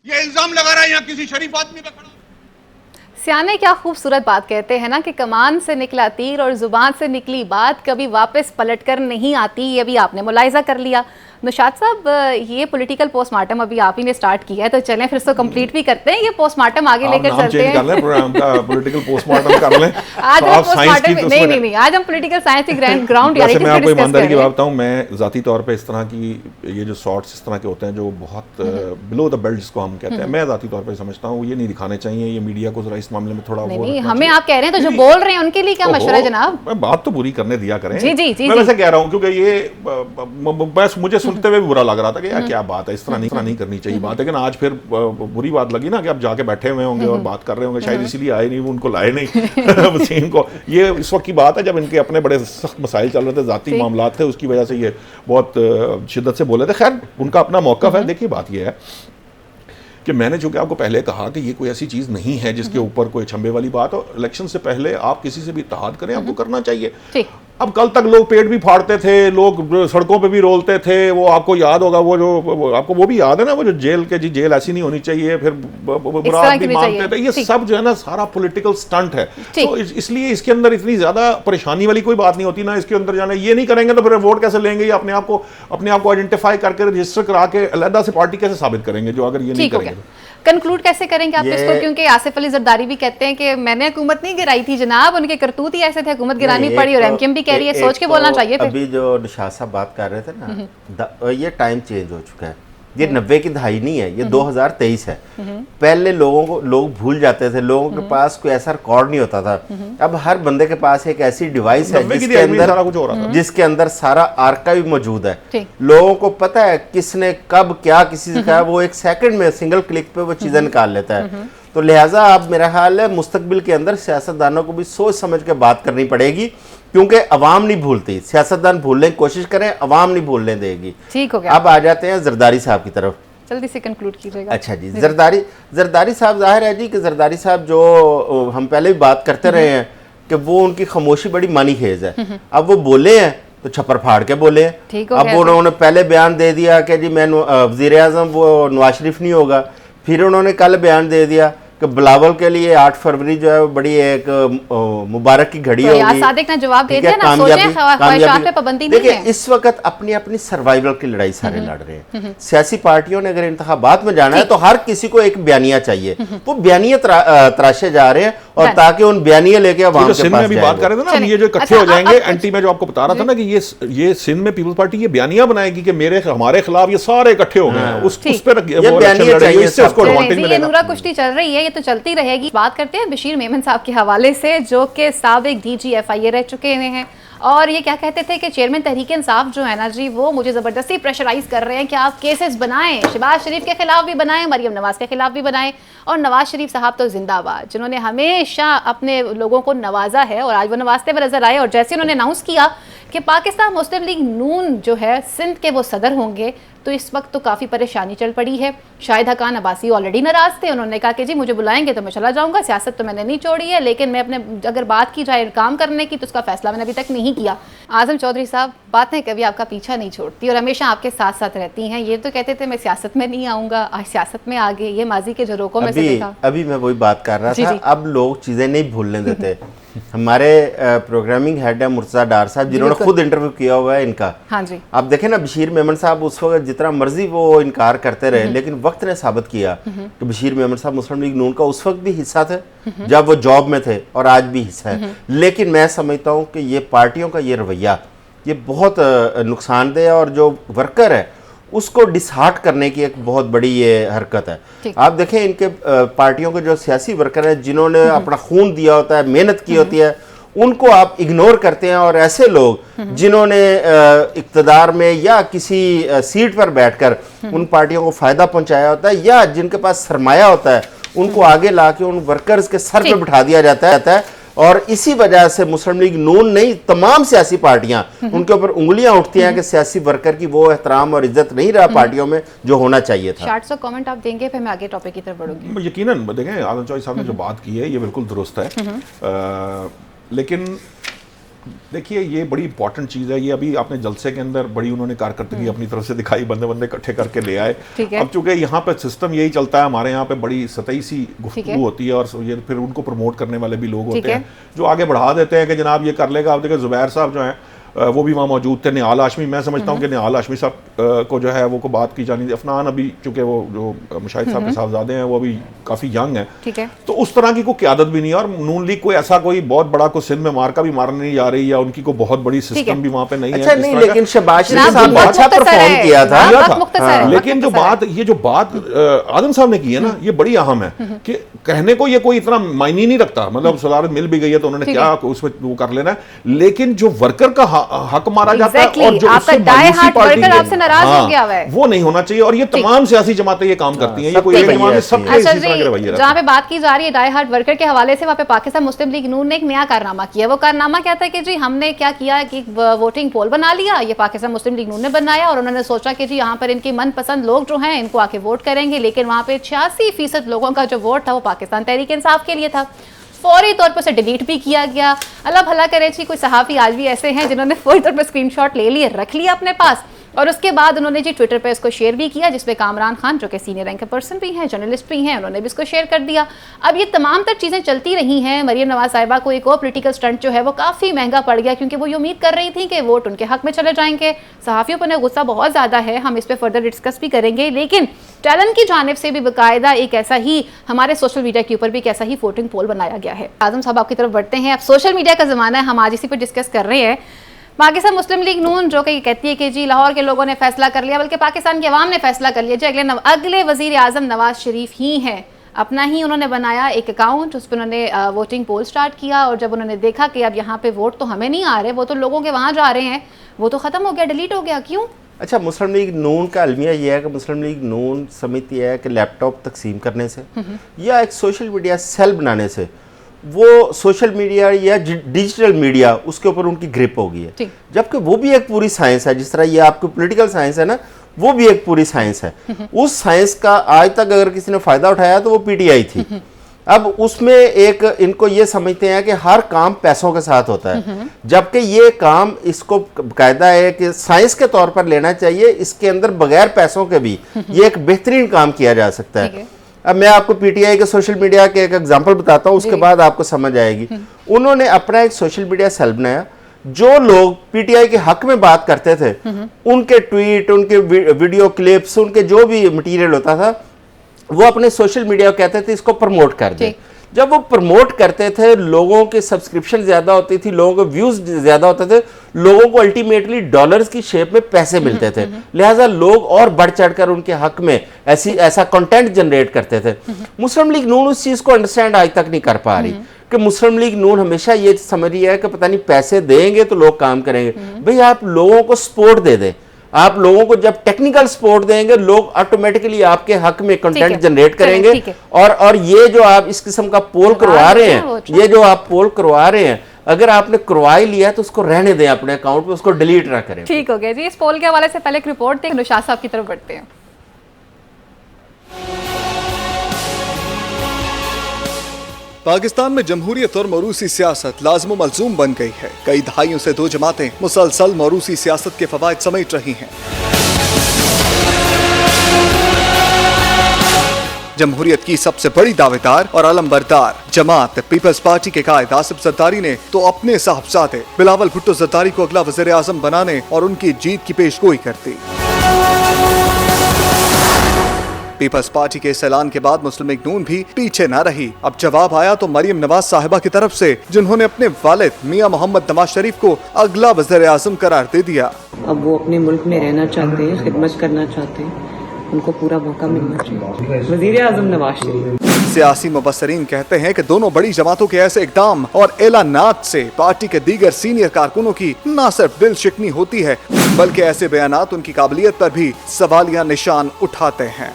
ये इल्जाम लगा रहा है यहाँ किसी शरीफ आदमी पे खड़ा। सियाने क्या खूबसूरत बात कहते हैं ना कि कमान से निकला तीर और जुबान से निकली बात कभी वापस पलटकर नहीं आती। ये भी आपने मुलाहिजा कर लिया। निशात साहब, ये पॉलिटिकल पोस्टमार्टम अभी आप ही ने स्टार्ट किया है, तो चलें फिर इसको कंप्लीट भी करते हैं। ये पोस्टमार्टम आगे लेकर चलते हैं। प्रोग्राम का पॉलिटिकल पोस्टमार्टम कर लें। आज हम पोस्टमार्टम नहीं, आज हम पॉलिटिकल साइंस की ग्राउंड रियलिटी मैं आपको ईमानदारी की बात बताऊं, मैं ज़ाती तौर पे इस तरह की ये जो शॉट्स इस तरह के होते हैं जो बहुत बिलो द बेल्ट जिसको हम कहते हैं, मैं ज़ाती तौर पे समझता हूँ ये नहीं दिखाने चाहिए। ये मीडिया को जरा इस मामले में थोड़ा नहीं, हमें आप कह रहे हैं तो जो बोल रहे हैं उनके लिए क्या मशवरा है जनाब? मैं बात तो पूरी करने दिया करें। जी जी जी, मैं वैसे कह रहा हूँ क्योंकि ये बस मुझे सुनते हुए भी बुरा लग रहा था कि यार क्या बात है, इस तरह नहीं करनी चाहिए बात। लेकिन आज फिर बुरी बात लगी ना कि आप जाके बैठे हुए होंगे और बात कर रहे होंगे, शायद इसीलिए आए नहीं, वो उनको लाए नहीं वसीम को। ये इस वक्त की बात है जब इनके अपने बड़े सख्त मसाइल चल रहे थे, जाती मामला थे, उसकी वजह से ये बहुत शिद्दत से बोले थे। खैर उनका अपना मौक़िफ़ है। देखिए बात ये है कि मैंने चूंकि आपको पहले कहा कि ये कोई ऐसी चीज़ नहीं है जिसके ऊपर कोई छंबे वाली बात हो। इलेक्शन से पहले आप किसी से भी इत्तेहाद करें, आपको करना चाहिए। अब कल तक लोग पेट भी फाड़ते थे, लोग सड़कों पे भी रोलते थे। वो आपको याद होगा, वो जो आपको वो भी याद है ना, वो जो जेल के जी जेल ऐसी नहीं होनी चाहिए, फिर मुराद भी मांगते थे। ये सब जो है ना सारा पॉलिटिकल स्टंट है। तो इसलिए इसके अंदर इतनी ज्यादा परेशानी वाली कोई बात नहीं होती ना। इसके अंदर जाना ये नहीं करेंगे तो फिर वोट कैसे लेंगे? ये अपने आप को आइडेंटिफाई करके रजिस्टर करा के अलग से पार्टी कैसे साबित करेंगे जो अगर ये नहीं करेंगे? कंक्लूड कैसे करेंगे आप इसको? क्योंकि आसिफ अली जरदारी भी कहते हैं कि मैंने हुकूमत नहीं गिराई थी जनाब, उनके करतूत ही ऐसे थे, हुकूमत गिरानी पड़ी। और एमकेएम भी कह रही है, सोच के बोलना चाहिए। अभी जो निशात साहब बात कर रहे थे ना, ये टाइम चेंज हो चुका है। ये 90 की दहाई नहीं है, ये 2023 है। पहले लोग भूल जाते थे, लोगों के पास कोई ऐसा रिकॉर्ड नहीं होता था। अब हर बंदे के पास एक ऐसी डिवाइस है जिसके अंदर सारा आर्काइव मौजूद है। लोगों को पता है किसने कब क्या किसी से कहा, वो एक सेकंड में सिंगल क्लिक पे वो चीजें निकाल लेता है। तो लिहाजा अब मेरा ख्याल है मुस्तकबिल के अंदर सियासतदानों को भी सोच समझ के बात करनी पड़ेगी, क्योंकि अवाम नहीं भूलती। सियासतदान भूलने की कोशिश करें, अवाम नहीं भूलने देगी। ठीक हो गया। अब आ जाते हैं जरदारी साहब की तरफ, जल्दी से कंक्लूड कीजिएगा। अच्छा जी, जरदारी साहब, जाहिर है जी कि जरदारी साहब जो हम पहले भी बात करते रहे हैं कि वो उनकी खामोशी बड़ी मानी खेज है। अब वो बोले हैं तो छप्पर फाड़ के बोले हैं। अब उन्होंने पहले बयान दे दिया कि जी मैं वज़ीर आज़म वो नवाज शरीफ नहीं होगा। फिर उन्होंने कल बयान दे दिया कि बिलावल के लिए 8 फरवरी जो है बड़ी एक मुबारक की घड़ी होगी। सादिक ने जवाब दे दिया ना, सोचें ख्वाहिशात पे पाबंदी नहीं है। देखिए इस वक्त अपनी अपनी सर्वाइवल की लड़ाई सारे लड़ रहे हैं। सियासी पार्टियों ने अगर इंतखाबात में जाना है तो हर किसी को एक बयानिया चाहिए। वो बयानिया तराशे जा रहे हैं और ताकि उन बयानिया लेके अवाम के पास भी बात कर रहे थे ना, ये जो इकट्ठे हो जाएंगे एंटी, मैं जो आपको बता रहा था ना कि ये सिंध में पीपल्स पार्टी ये बयानिया बनाएगी कि हमारे खिलाफ ये सारे इकट्ठे हो गए, उस पर कुश्ती चल रही है, ये तो चलती रहेगी। बात करते हैं बशीर मेमन साहब के हवाले से, जो कि साबिक DGFIA रह चुके हैं। और ये क्या कहते थे कि चेयरमैन तहरीक इंसाफ जो है ना जी, वो मुझे ज़बरदस्ती प्रेशराइज कर रहे हैं कि आप केसेस बनाएं, शहबाज शरीफ के खिलाफ भी बनाएं, मरियम नवाज के खिलाफ भी बनाएं। और नवाज शरीफ साहब तो जिंदाबाद, जिन्होंने हमेशा अपने लोगों को नवाजा है और आज वो नवाजते हुए नजर आए। और जैसे उन्होंने अनाउंस किया कि पाकिस्तान मुस्लिम लीग नून जो है सिंध के वो सदर होंगे, तो इस वक्त तो काफ़ी परेशानी चल पड़ी है। शाहिद खान अब्बासी ऑलरेडी नाराज़ थे, उन्होंने कहा कि जी मुझे बुलाएंगे तो मैं चला जाऊंगा, सियासत तो मैंने नहीं छोड़ी है, लेकिन मैं अपने अगर बात की जाए काम करने की तो उसका फैसला मैंने अभी तक नहीं किया। आजम चौधरी साहब, बातें कभी आपका पीछा नहीं छोड़ती और हमेशा आपके साथ साथ रहती हैं। ये तो कहते थे मैं सियासत में नहीं आऊँगा, आज सियासत में आ गए, ये माजी के झरोकों में से देखा। अभी मैं वही बात कर रहा था, अब लोग चीज़ें नहीं भूलने देते। हमारे प्रोग्रामिंग हेड है मुर्तज़ा डार साहब, जिन्होंने खुद इंटरव्यू किया हुआ है इनका। हाँ जी। आप देखें ना, बशीर मेमन साहब उस वक्त जितना मर्जी वो इनकार करते रहे, लेकिन वक्त ने साबित किया कि बशीर मेमन साहब मुस्लिम लीग नून का उस वक्त भी हिस्सा थे जब वो जॉब में थे और आज भी हिस्सा है। लेकिन मैं समझता हूँ कि ये पार्टियों का ये रवैया ये बहुत नुकसानदेह है और जो वर्कर है उसको डिसहार्ट करने की एक बहुत बड़ी ये हरकत है। आप देखें इनके पार्टियों के जो सियासी वर्कर हैं जिन्होंने अपना खून दिया होता है, मेहनत की होती है, उनको आप इग्नोर करते हैं। और ऐसे लोग जिन्होंने इक़्तिदार में या किसी सीट पर बैठकर उन पार्टियों को फ़ायदा पहुंचाया होता है या जिनके पास सरमाया होता है, उनको आगे ला के उन वर्कर्स के सर पे बिठा दिया जाता है। और इसी वजह से मुस्लिम लीग नून नहीं, तमाम सियासी पार्टियां उनके ऊपर उंगलियां उठती हैं कि सियासी वर्कर की वो एहतराम और इज्जत नहीं रहा पार्टियों में जो होना चाहिए था। शार्ट सा कमेंट आप देंगे, फिर मैं आगे टॉपिक की तरफ बढ़ूंगी। यकीनन देखें, आजम चौधरी साहब ने जो बात की है ये बिल्कुल दुरुस्त है। लेकिन देखिए ये बड़ी इंपॉर्टेंट चीज़ है। ये अभी आपने जलसे के अंदर बड़ी उन्होंने कारकर्दगी अपनी तरफ से दिखाई, बंदे बंदे इकट्ठे करके ले आए। अब चूंकि यहाँ पे सिस्टम यही चलता है, हमारे यहाँ पे बड़ी सतही सी गुफ्तगू होती है और ये फिर उनको प्रमोट करने वाले भी लोग होते हैं जो आगे बढ़ा देते हैं कि जनाब ये कर लेगा। आप देखिए जुबैर साहब जो हैं वो भी वहाँ मौजूद थे। निहाल हाशमी, मैं समझता हूँ कि निहाल हाशमी साहब को जो है वो को बात की जानी थी। अफनान अभी चूंकि वो जो मुशाहिद साहब के साहबजादे हैं वो अभी काफ़ी यंग है, ठीक है, तो उस तरह की कोई क़यादत भी नहीं है। और नून लीग कोई ऐसा कोई बहुत बड़ा को सिंध में मारका भी मारने नहीं जा रही, या उनकी कोई बहुत बड़ी सिस्टम भी वहाँ पे नहीं है। नहीं, लेकिन शहबाज शरीफ साहब अच्छा परफॉर्म किया था। लेकिन जो बात आदम साहब ने की है ना, ये बड़ी अहम है कि कहने को ये कोई इतना मायने नहीं रखता। मतलब सलारत मिल भी गई है तो उन्होंने क्या उसमें वो कर लेना है, लेकिन जो वर्कर का हक मारा जाता है और जो उससे मायूसी पार्टी आपसे नाराज हो गया है वो नहीं होना चाहिए। और ये तमाम सियासी जमातें ये काम करती हैं, ये कोई एक जमात में सबके इसी तरह के रवैये। जहाँ पे बात की जा रही है डाई हार्ड वर्कर के हवाले से, वहाँ पे पाकिस्तान मुस्लिम लीग नून ने एक नया कारनामा किया। वो कारनामा क्या था कि जी हमने क्या किया कि वोटिंग पोल बना लिया, ये पाकिस्तान मुस्लिम लीग नून ने बनाया, और उन्होंने सोचा कि जी यहाँ पर इनके मनपसंद लोग जो हैं इनको आके वोट करेंगे। लेकिन वहाँ पे 86% लोगों का जो वोट था वो पाकिस्तान तहरीक इंसाफ के लिए था। फौरी तौर पर उसे डिलीट भी किया गया। अल्लाह भला करे जी कोई सहाफ़ी आज भी ऐसे हैं जिन्होंने फौरी तौर पर स्क्रीनशॉट ले लिए, रख लिया अपने पास, और उसके बाद उन्होंने जी ट्विटर पे इसको शेयर भी किया, जिसपे कामरान खान जो कि सीनियर रैंक पर्सन भी हैं, जर्नलिस्ट भी हैं, उन्होंने भी इसको शेयर कर दिया। अब ये तमाम तर चीज़ें चलती रही हैं। मरीम नवाज साहिबा को एक और पॉलिटिकल स्टंट जो है वो काफ़ी महंगा पड़ गया, क्योंकि वो ये उम्मीद कर रही थी कि वोट उनके हक में चले जाएंगे। सहाफ़ियों पर गुस्सा बहुत ज़्यादा है, हम इस पर फर्दर डिस्कस भी करेंगे। लेकिन टैलेंट की जानिब से भी बाकायदा एक ऐसा ही हमारे सोशल मीडिया के ऊपर भी एक ऐसा ही वोटिंग पोल बनाया गया है। आजम साहब आपकी तरफ बढ़ते हैं। अब सोशल मीडिया का ज़माना है, हम आज इसी पर डिस्कस कर रहे हैं। पाकिस्तान मुस्लिम लीग नून जो कि कहती है कि जी लाहौर के लोगों ने फैसला कर लिया, बल्कि पाकिस्तान की आवाम ने फैसला कर लिया जी अगले वज़ीर आज़म नवाज शरीफ ही हैं। अपना ही उन्होंने बनाया एक अकाउंट, उस पर उन्होंने वोटिंग पोल स्टार्ट किया, और जब उन्होंने देखा कि अब यहाँ पे वोट तो हमें नहीं आ रहे, वो तो लोगों के वहाँ जा रहे हैं, वो तो ख़त्म हो गया, डिलीट हो गया। क्यों? अच्छा, मुस्लिम लीग नून का अलमिया यह है कि मुस्लिम लीग नून समझती है कि लैपटॉप तकसीम करने से या एक सोशल मीडिया सेल बनाने से वो सोशल मीडिया या डिजिटल मीडिया उसके ऊपर उनकी ग्रिप हो गई है, जबकि वो भी एक पूरी साइंस है। जिस तरह ये आपकी पॉलिटिकल साइंस है ना, वो भी एक पूरी साइंस है। उस साइंस का आज तक अगर किसी ने फायदा उठाया तो वो पीटीआई थी। अब उसमें एक इनको ये समझते हैं कि हर काम पैसों के साथ होता है, जबकि ये काम इसको कायदा है कि साइंस के तौर पर लेना चाहिए। इसके अंदर बगैर पैसों के भी ये एक बेहतरीन काम किया जा सकता है। अब मैं आपको पीटीआई के सोशल मीडिया के एक एग्जांपल बताता हूँ, उसके बाद आपको समझ आएगी। उन्होंने अपना एक सोशल मीडिया सेल बनाया। जो लोग पीटीआई के हक में बात करते थे, उनके ट्वीट, उनके वीडियो क्लिप्स, उनके जो भी मटेरियल होता था, वो अपने सोशल मीडिया को कहते थे इसको प्रमोट कर दे। जब वो प्रमोट करते थे, लोगों के सब्सक्रिप्शन ज्यादा होती थी, लोगों के व्यूज ज्यादा होते थे, लोगों को अल्टीमेटली डॉलर्स की शेप में पैसे मिलते थे। लिहाजा लोग और बढ़ चढ़कर उनके हक में ऐसा कंटेंट जनरेट करते थे। मुस्लिम लीग नून उस चीज को अंडरस्टैंड आज तक नहीं कर पा रही कि मुस्लिम लीग नून हमेशा ये समझ रही है कि पता नहीं पैसे देंगे तो लोग काम करेंगे। भाई आप लोगों को सपोर्ट दे दें, आप लोगों को जब टेक्निकल सपोर्ट देंगे, लोग ऑटोमेटिकली आपके हक में कंटेंट जनरेट करेंगे। और ये जो आप इस किस्म का पोल करवा रहे हैं, ये जो आप पोल करवा रहे हैं, अगर आपने करवा ही लिया तो उसको रहने दें अपने अकाउंट पे, उसको डिलीट ना करें। ठीक हो गया जी। इस पोल के हवाले से पहले एक रिपोर्ट दें, नुशाद साहब की तरफ बढ़ते हैं। पाकिस्तान में जमहूरियत और मौरूसी सियासत लाज़िम व मलज़ूम बन गई है। कई दहाइयों से दो जमातें मुसलसल मौरूसी सियासत के फवायद समेट रही हैं। जमहूरियत की सबसे बड़ी दावेदार और अलमबरदार जमात पीपल्स पार्टी के कायद आसिफ जरदारी ने तो अपने साहबजादे बिलावल भुट्टो जरदारी को अगला वज़ीर आज़म बनाने और उनकी जीत की पेशगोई कर दी। पीपल्स पार्टी के इस ऐलान के बाद मुस्लिम लीग नून भी पीछे न रही। अब जवाब आया तो मरियम नवाज साहिबा की तरफ से, जिन्होंने अपने वालिद मियां मोहम्मद नवाज शरीफ को अगला वज़ीर आज़म करार दे दिया। अब वो अपने मुल्क में रहना चाहते हैं, खिदमत करना चाहते हैं, उनको पूरा मौका मिलना चाहिए। वज़ीर आज़म नवाज शरीफ। सियासी मुबस्सरीन कहते हैं कि दोनों बड़ी जमातों के ऐसे इक़दाम और ऐलानात से पार्टी के दीगर सीनियर कारकुनों की न सिर्फ दिल शिकनी होती है, बल्कि ऐसे बयानात उनकी काबिलियत पर भी सवालिया निशान उठाते हैं।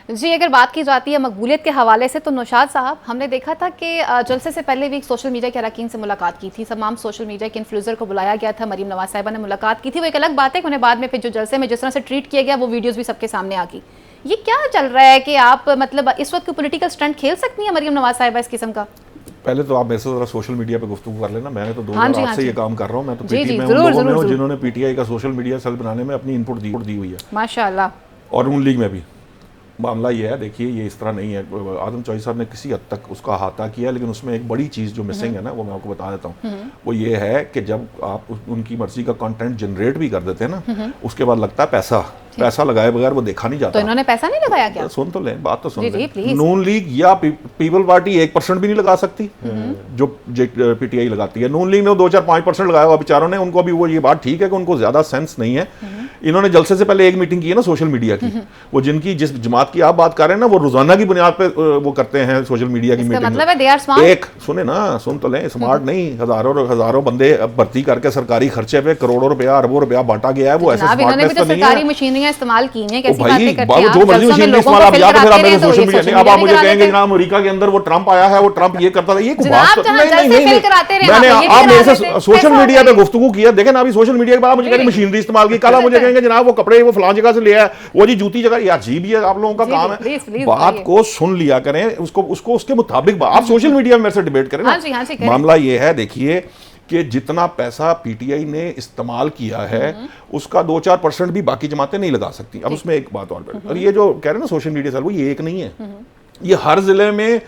जी, अगर बात की जाती है मकबूलियत के हवाले से, तो नौशाद साहब, हमने देखा था कि जलसे से पहले भी सोशल मीडिया के अरकान से मुलाकात की थी। तमाम सोशल मीडिया के इन्फ्लुएंसर को बुलाया गया था, मरीम नवाज साहिबा ने मुलाकात की थी। वो एक अलग बात है कि उन्हें बाद में फिर जो जलसे में जिस तरह से ट्रीट किया गया, वो वीडियोज़ भी सबके सामने आ गई। ये क्या चल रहा है कि आप मतलब इस वक्त पॉलिटिकल स्टंट खेल सकती हैं मरीम नवाज साहिबा इस किस्म का? पहले तो आप मेरे से जरा सोशल मीडिया पे गुफ्तगू कर लेना। मैंने तो 2008 से ये काम कर रहा हूँ। मैं तो जी, मैं उन जरूर, लोगों में हूँ जरूर। जिन्होंने पीटीआई का सोशल मीडिया सेल बनाने में अपनी इनपुट दी हुई है, माशाल्लाह। और नून लीग में भी। मामला ये है, देखिए ये इस तरह नहीं है। आदम चौधरी साहब ने किसी हद तक उसका अहाता किया, लेकिन उसमें एक बड़ी चीज़ जो मिसिंग है ना, वो मैं आपको बता देता हूँ। वो ये है कि जब आप उनकी मर्जी का कंटेंट जनरेट भी कर देते हैं ना, उसके बाद लगता है पैसा लगाए बगैर वो देखा नहीं जाता। तो इन्होंने पैसा नहीं लगाया क्या? सुन तो लें, बात तो सुन जी, लें। प्लीज। नून लीग या पीपल पार्टी 1% भी नहीं लगा सकती जो पीटीआई लगाती है। नून लीग ने 2-4-5% लगाया हुआ बेचारों ने। उनको अभी वो ये बात ठीक है कि उनको ज्यादा सेंस नहीं है। इन्होंने जलसे से पहले एक मीटिंग की है ना सोशल मीडिया की, वो जिस जमात की आप बात कर रहे हैं ना, वो रोजाना की बुनियाद पे वो करते हैं सोशल मीडिया की मीटिंग। मतलब है दे आर स्मार्ट। एक सुने ना, सुन तो लें, स्मार्ट नहीं, हजारों बंदे भर्ती करके सरकारी खर्चे पे करोड़ों रुपया अरबों रुपया बांटा गया है। वो ऐसे स्मार्टनेस तो नहीं है। सरकारी मशीनरियां इस्तेमाल की हैं, कैसी भाई बातें करते हैं आप? जो मर्जी मशीन इस्तेमाल आप याद फिर आप मेरे सोशल मीडिया नहीं। अब आप मुझे कहेंगे जनाब अमेरिका के अंदर वो ट्रंप आया है, वो ट्रंप ये करता था, ये मैंने आप मेरे से सोशल मीडिया पे गुफ्तगू किया। देखें ना, अभी सोशल मीडिया के बाद मुझे कहेंगे मशीनरी इस्तेमाल की, कल मुझे कहेंगे जनाब वो कपड़े वो फलां जगह से लिया है, वो जी जूती जगह। यार अजीब ही है, आप लोगों का काम है। बात को सुन लिया करें, उसको उसके मुताबिक आप सोशल मीडिया में मेरे से डिबेट करें ना। मामला ये है, देखिए कि जितना पैसा पीटीआई ने इस्तेमाल किया है उसका 2-4% भी बाकी जमातें नहीं लगा सकती। अब उसमें एक बात और ये जो कह रहे हैं ना सोशल मीडिया सेल, वो ये एक नहीं है, ये हर जिले में,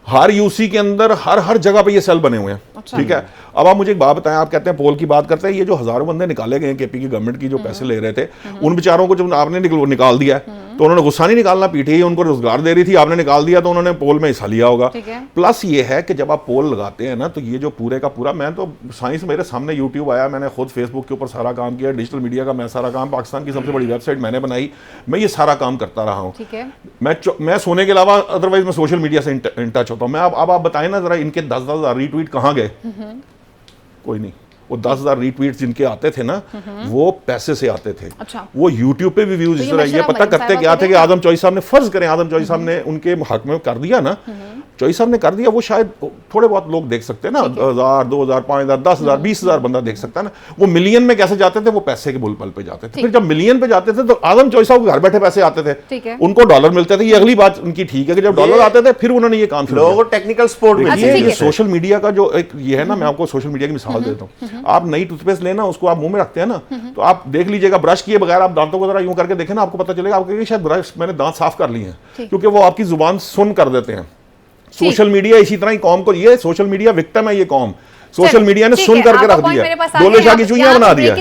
हर यूसी के अंदर, हर जगह पे ये सेल बने हुए हैं। अच्छा। ठीक है, अब आप मुझे एक बात बताएं, आप कहते हैं पोल की बात करते हैं, ये जो हजारों बंदे निकाले गए केपी की गवर्नमेंट की जो पैसे ले रहे थे, उन बेचारों को जब आपने निकाल दिया तो उन्होंने गुस्सा नहीं निकालना, पीटीआई उनको रोजगार दे रही थी, आपने निकाल दिया तो उन्होंने पोल में हिस्सा लिया होगा। प्लस ये है कि जब आप पोल लगाते हैं ना, तो ये जो पूरे का पूरा, मैं तो साइंस मेरे सामने यूट्यूब आया, मैंने खुद फेसबुक के ऊपर सारा काम किया, डिजिटल मीडिया का मैं सारा काम, पाकिस्तान की सबसे बड़ी वेबसाइट मैंने बनाई, मैं ये सारा काम करता रहा हूँ। मैं सोने के अलावा अदरवाइज मैं सोशल मीडिया से इन टच होता हूँ। मैं अब आप बताएं ना जरा, इनके 10,000 रीट्वीट कहाँ गए? कोई नहीं। वो 10,000 रीट्वीट जिनके आते थे ना, वो पैसे से आते थे। अच्छा। वो यूट्यूब पे भी व्यूज, इस तरह ये पता करते क्या थे कि आदम चौधरी साहब ने, फर्ज करें आदम चौधरी साहब ने उनके हक में कर दिया ना, चौधरी साहब ने कर दिया, वो शायद थोड़े बहुत लोग देख सकते हैं ना, 1,000, 2,000, 5,000, 10,000, 20,000 बंदा देख सकता है ना। वो मिलियन में कैसे जाते थे? वो पैसे के बुलबुल पे जाते थे। फिर जब मिलियन पे जाते थे तो आदम चौधरी साहब घर बैठे पैसे आते थे, उनको डॉलर मिलते थे। ये अगली बात उनकी ठीक है कि जब डॉलर आते थे फिर उन्होंने ये काम शुरू किया। टेक्निकल सपोर्ट में ये सोशल मीडिया का जो एक ये है ना, मैं आपको सोशल मीडिया की मिसाल देता हूँ। आप नई टूथपेस्ट लेना, उसको आप मुंह में रखते हैं ना, तो आप देख लीजिएगा, ब्रश किए बगैर आप दांतों को जरा यूं करके देखें ना, आपको पता चलेगा आपके शायद ब्रश मैंने दांत साफ कर लिए हैं, क्योंकि वो आपकी जुबान सुन कर देते हैं। सोशल मीडिया इसी तरह ही कौम को, ये सोशल मीडिया विक्टिम है, ये कौम सोशल मीडिया ने सुन करके रख दिया, गोले शाह की चुइयां बना दिया।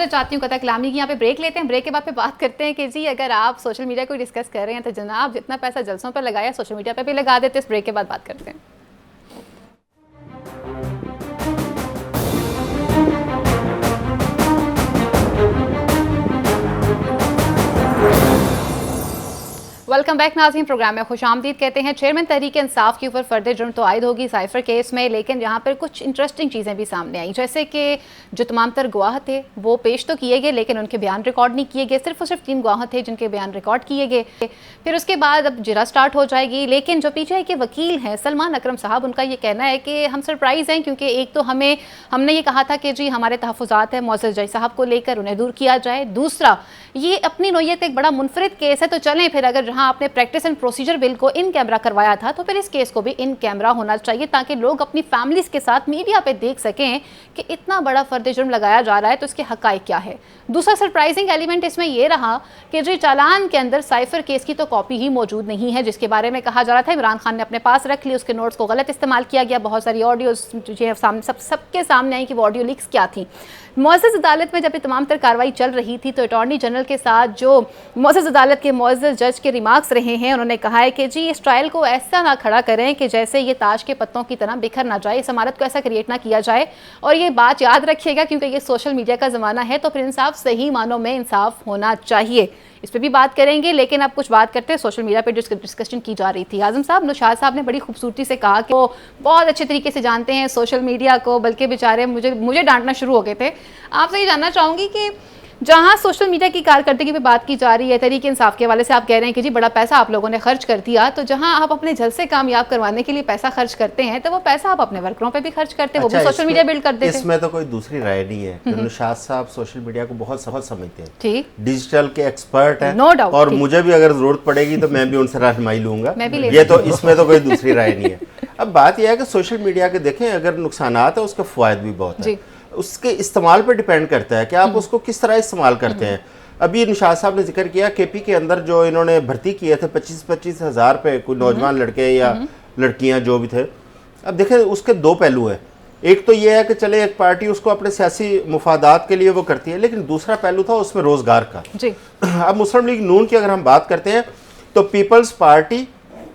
चाहती हूँ कथा कलामी की यहाँ पे ब्रेक लेते हैं, ब्रेक के बाद पे बात करते हैं कि जी अगर आप सोशल मीडिया को डिस्कस कर रहे हैं तो जनाब जितना पैसा जलसों पर लगाया सोशल मीडिया पे भी लगा देते। इस ब्रेक के बाद बात करते हैं। वेलकम बैक नाज़रीन, प्रोग्राम में खुशामदीद कहते हैं। चेयरमैन तहरीक इंसाफ के ऊपर फर्द जुर्म तो आयद होगी साइफर केस में, लेकिन यहाँ पर कुछ इंटरेस्टिंग चीज़ें भी सामने आई, जैसे कि जो तमाम तर गवाह थे वो पेश तो किए गए लेकिन उनके बयान रिकॉर्ड नहीं किए गए। सिर्फ और सिर्फ 3 गवाह थे जिनके बयान रिकॉर्ड किए गए। फिर उसके बाद अब जिरा स्टार्ट हो जाएगी, लेकिन जो पीटीआई के वकील हैं सलमान अकरम साहब, उनका ये कहना है कि हम सरप्राइज़ हैं, क्योंकि एक तो हमने ये कहा था कि जी हमारे तहफ़्फ़ुज़ात हैं मोअज़्ज़ज़ जज साहब को लेकर, उन्हें दूर किया जाए। दूसरा, ये अपनी नोयत एक बड़ा मुनफरिद केस है, तो चलें फिर अगर जहाँ आपने प्रैक्टिस एंड प्रोसीजर बिल को इन कैमरा करवाया था तो फिर इस केस को भी इन कैमरा होना चाहिए, ताकि लोग अपनी फैमिलीज के साथ मीडिया पे देख सकें कि इतना बड़ा फर्द जुर्म लगाया जा रहा है तो इसके हकाइक क्या है। दूसरा सरप्राइजिंग एलिमेंट इसमें यह रहा कि जी चालान के अंदर साइफर केस की तो कॉपी ही मौजूद नहीं है, जिसके बारे में कहा जा रहा था इमरान खान ने अपने पास रख ली, उसके नोट्स को गलत इस्तेमाल किया गया। बहुत सारी ऑडियोज सबके सामने आई कि वो ऑडियो लीक्स क्या थी। मुअज़्ज़ज़ अदालत में जब ये तमाम तर कार्रवाई चल रही थी तो अटॉर्नी जनरल के साथ जो मुअज़्ज़ज़ अदालत के मुअज़्ज़ज़ जज के रिमार्क्स रहे हैं, उन्होंने कहा है कि जी इस ट्रायल को ऐसा ना खड़ा करें कि जैसे ये ताश के पत्तों की तरह बिखर ना जाए, इस इमारत को ऐसा क्रिएट ना किया जाए। और ये बात याद रखिएगा क्योंकि ये सोशल मीडिया का ज़माना है, तो फिर इंसाफ सही मानों में इंसाफ होना चाहिए। इस पर भी बात करेंगे, लेकिन अब कुछ बात करते हैं सोशल मीडिया पर डिस्कशन की जा रही थी। आज़म साहब, नौशाद साहब ने बड़ी खूबसूरती से कहा कि वो बहुत अच्छे तरीके से जानते हैं सोशल मीडिया को, बल्कि बेचारे मुझे डांटना शुरू हो गए थे। आपसे ये जानना चाहूँगी कि जहां सोशल मीडिया की कारकर्दगी पे बात की जा रही है, तहरीक इंसाफ के हवाले से आप कह रहे हैं कि जी बड़ा पैसा आप लोगों ने खर्च कर दिया, तो जहां आप अपने जलसे कामयाब करवाने के लिए पैसा खर्च करते हैं तो वो पैसा आप अपने वर्करों पे भी खर्च करते हैं, वो भी सोशल मीडिया बिल्ड कर देते हैं। इसमें तो कोई दूसरी राय नहीं है कि निशात साहब सोशल मीडिया को बहुत सफल समझते हैं, ठीक, डिजिटल के एक्सपर्ट हैं, नो डाउट, और मुझे भी अगर जरूरत पड़ेगी तो मैं भी उनसे रहनुमाई लूंगा, ये तो इसमें तो कोई दूसरी राय नहीं है। अब बात यह है कि सोशल मीडिया के देखें अगर नुकसानात है उसके फायदे भी बहुत है, उसके इस्तेमाल पर डिपेंड करता है कि आप उसको किस तरह इस्तेमाल करते हैं। अभी निशात साहब ने जिक्र किया केपी के अंदर जो इन्होंने भर्ती किए थे 25-25 हज़ार पे कोई नौजवान लड़के या लड़कियां जो भी थे। अब देखें उसके दो पहलू हैं, एक तो ये है कि चले एक पार्टी उसको अपने सियासी मुफादात के लिए वो करती है, लेकिन दूसरा पहलू था उसमें रोजगार का जी। अब मुस्लिम लीग नून की अगर हम बात करते हैं तो पीपल्स पार्टी,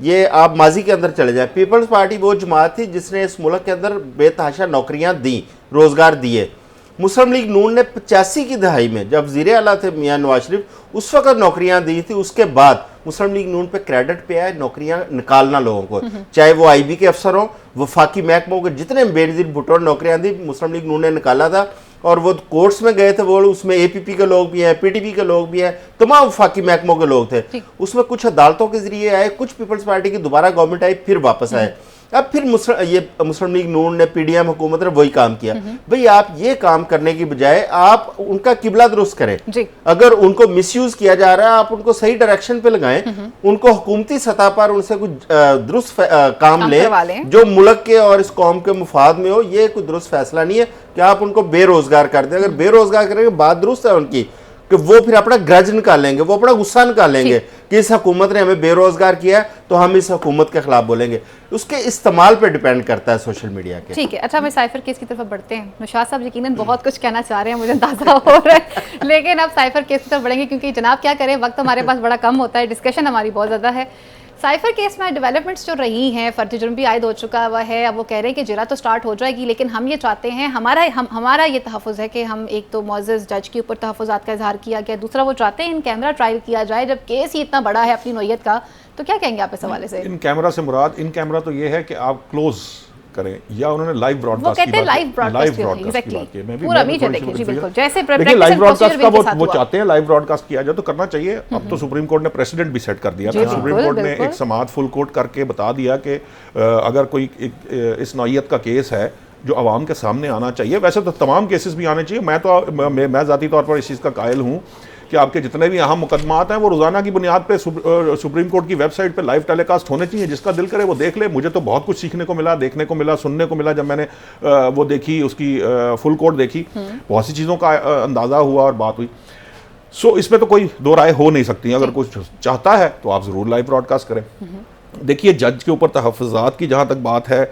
ये आप माजी के अंदर चले जाए, पीपल्स पार्टी वो जमात थी जिसने इस मुल्क के अंदर बेतहाशा नौकरियां दी, रोजगार दिए। मुस्लिम लीग नून ने 85 की दहाई में जब वज़ीर आला थे मियां नवाज शरीफ उस वक्त नौकरियां दी थी, उसके बाद मुस्लिम लीग नून पे क्रेडिट पे आए नौकरियां निकालना लोगों को, चाहे वो IB के अफसर हों, वफाकी महकमों के जितने बेनज़ीर भुट्टो ने नौकरियां दी मुस्लिम लीग नून ने निकाला था, और वो कोर्ट्स में गए थे, वो उसमें APP के लोग भी हैं, PTP के लोग भी हैं, तमाम वफाकी महकमों के लोग थे, उसमें कुछ अदालतों के जरिए आए, कुछ पीपल्स पार्टी की दोबारा गवर्नमेंट आई, फिर वापस आए। अब फिर मुस्लिम लीग नून ने PDM हुकूमत ने वही काम किया। भाई आप ये काम करने की बजाय आप उनका किबला दुरुस्त करें, अगर उनको मिसयूज किया जा रहा है आप उनको सही डायरेक्शन पे लगाएं, उनको हुकूमती सतह पर उनसे कुछ दुरुस्त काम लें जो मुल्क के और इस कौम के मुफाद में हो। ये कोई दुरुस्त फैसला नहीं है कि आप उनको बेरोजगार कर दें। अगर बेरोजगार करेंगे बात दुरुस्त है उनकी कि वो फिर अपना ग्रज निकालेंगे, वो अपना गुस्सा निकालेंगे कि इस हुकूमत ने हमें बेरोजगार किया है तो हम इस हुकूमत के खिलाफ बोलेंगे। उसके इस्तेमाल पे डिपेंड करता है सोशल मीडिया के। ठीक है, अच्छा हमें साइफर केस की तरफ बढ़ते हैं। निशात साहब यकीनन बहुत कुछ कहना चाह रहे हैं, मुझे अंदाजा हो रहा है, लेकिन अब साइफर केस की तरफ बढ़ेंगे क्योंकि जनाब क्या करें, वक्त हमारे पास बड़ा कम होता है, डिस्कशन हमारी बहुत ज़्यादा है। साइफर केस में डेवलपमेंट्स जो रही हैं, फर्जी जुर्म भी आयद हो चुका हुआ है, अब वो कह रहे हैं कि जरा तो स्टार्ट हो जाएगी, लेकिन हम ये चाहते हैं, हमारा ये तहफ़्फ़ुज़ है कि हम एक तो मुअज़्ज़ज़ जज के ऊपर तहफ़्फ़ुज़ात का इजहार किया गया, दूसरा वो चाहते हैं इन कैमरा ट्रायल किया जाए। जब केस ही इतना बड़ा है अपनी नौयत का, तो क्या कहेंगे आप इस हवाले से? इन कैमरा से मुराद इन कैमरा तो ये है कि आप क्लोज करें, या उन्होंने लाइव ब्रॉडकास्ट की बात की, लाइव ब्रॉडकास्ट की बात की। मैं भी देखिए बिल्कुल जैसे लाइव ब्रॉडकास्ट का वो चाहते हैं लाइव ब्रॉडकास्ट किया जाए तो करना चाहिए। अब तो सुप्रीम कोर्ट ने प्रेसिडेंट भी सेट कर दिया था, सुप्रीम कोर्ट ने एक समाअत फुल कोर्ट करके बता दिया कि अगर कोई इस नौयत का केस है जो आवाम के सामने आना चाहिए, वैसे तो तमाम केसेस भी आने चाहिए। मैं ज़ाती तौर पर इस चीज़ का कायल हूँ कि आपके जितने भी अहम मुकदमात हैं वो रोज़ाना की बुनियाद पे सुप्रीम कोर्ट की वेबसाइट पे लाइव टेलीकास्ट होने चाहिए, जिसका दिल करे वो देख ले। मुझे तो बहुत कुछ सीखने को मिला, देखने को मिला, सुनने को मिला जब मैंने वो देखी, उसकी फुल कोर्ट देखी, बहुत सी चीज़ों का अंदाज़ा हुआ और बात हुई। सो इसमें तो कोई दो राय हो नहीं सकती। अगर कुछ चाहता है तो आप ज़रूर लाइव ब्रॉडकास्ट करें। देखिए जज के ऊपर तहफ़्फ़ुज़ात की जहाँ तक बात है,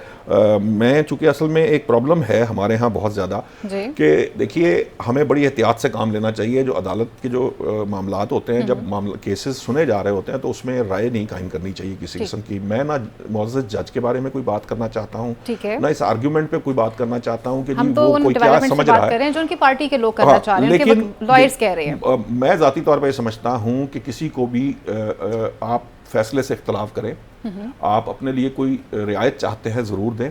मैं चूँकि असल में एक प्रॉब्लम है हमारे यहाँ बहुत ज़्यादा कि देखिए हमें बड़ी एहतियात से काम लेना चाहिए। जो अदालत के जो मामलात होते हैं, जब केसेस सुने जा रहे होते हैं तो उसमें राय नहीं कायम करनी चाहिए किसी किस्म की। मैं ना मुअज़्ज़ज़ जज के बारे में कोई बात करना चाहता हूँ, ना इस आर्ग्यूमेंट पे कोई बात करना चाहता हूँ कि वो कोई क्या समझ रहा है, जो उनकी पार्टी के लोग करना चाह रहे हैं, लेकिन लॉयर्स कह रहे हैं। मैं ज़ाती तौर पर समझता हूँ कि किसी को भी आप फैसले से इख्तलाफ करें, आप अपने लिए कोई रियायत चाहते हैं ज़रूर दें,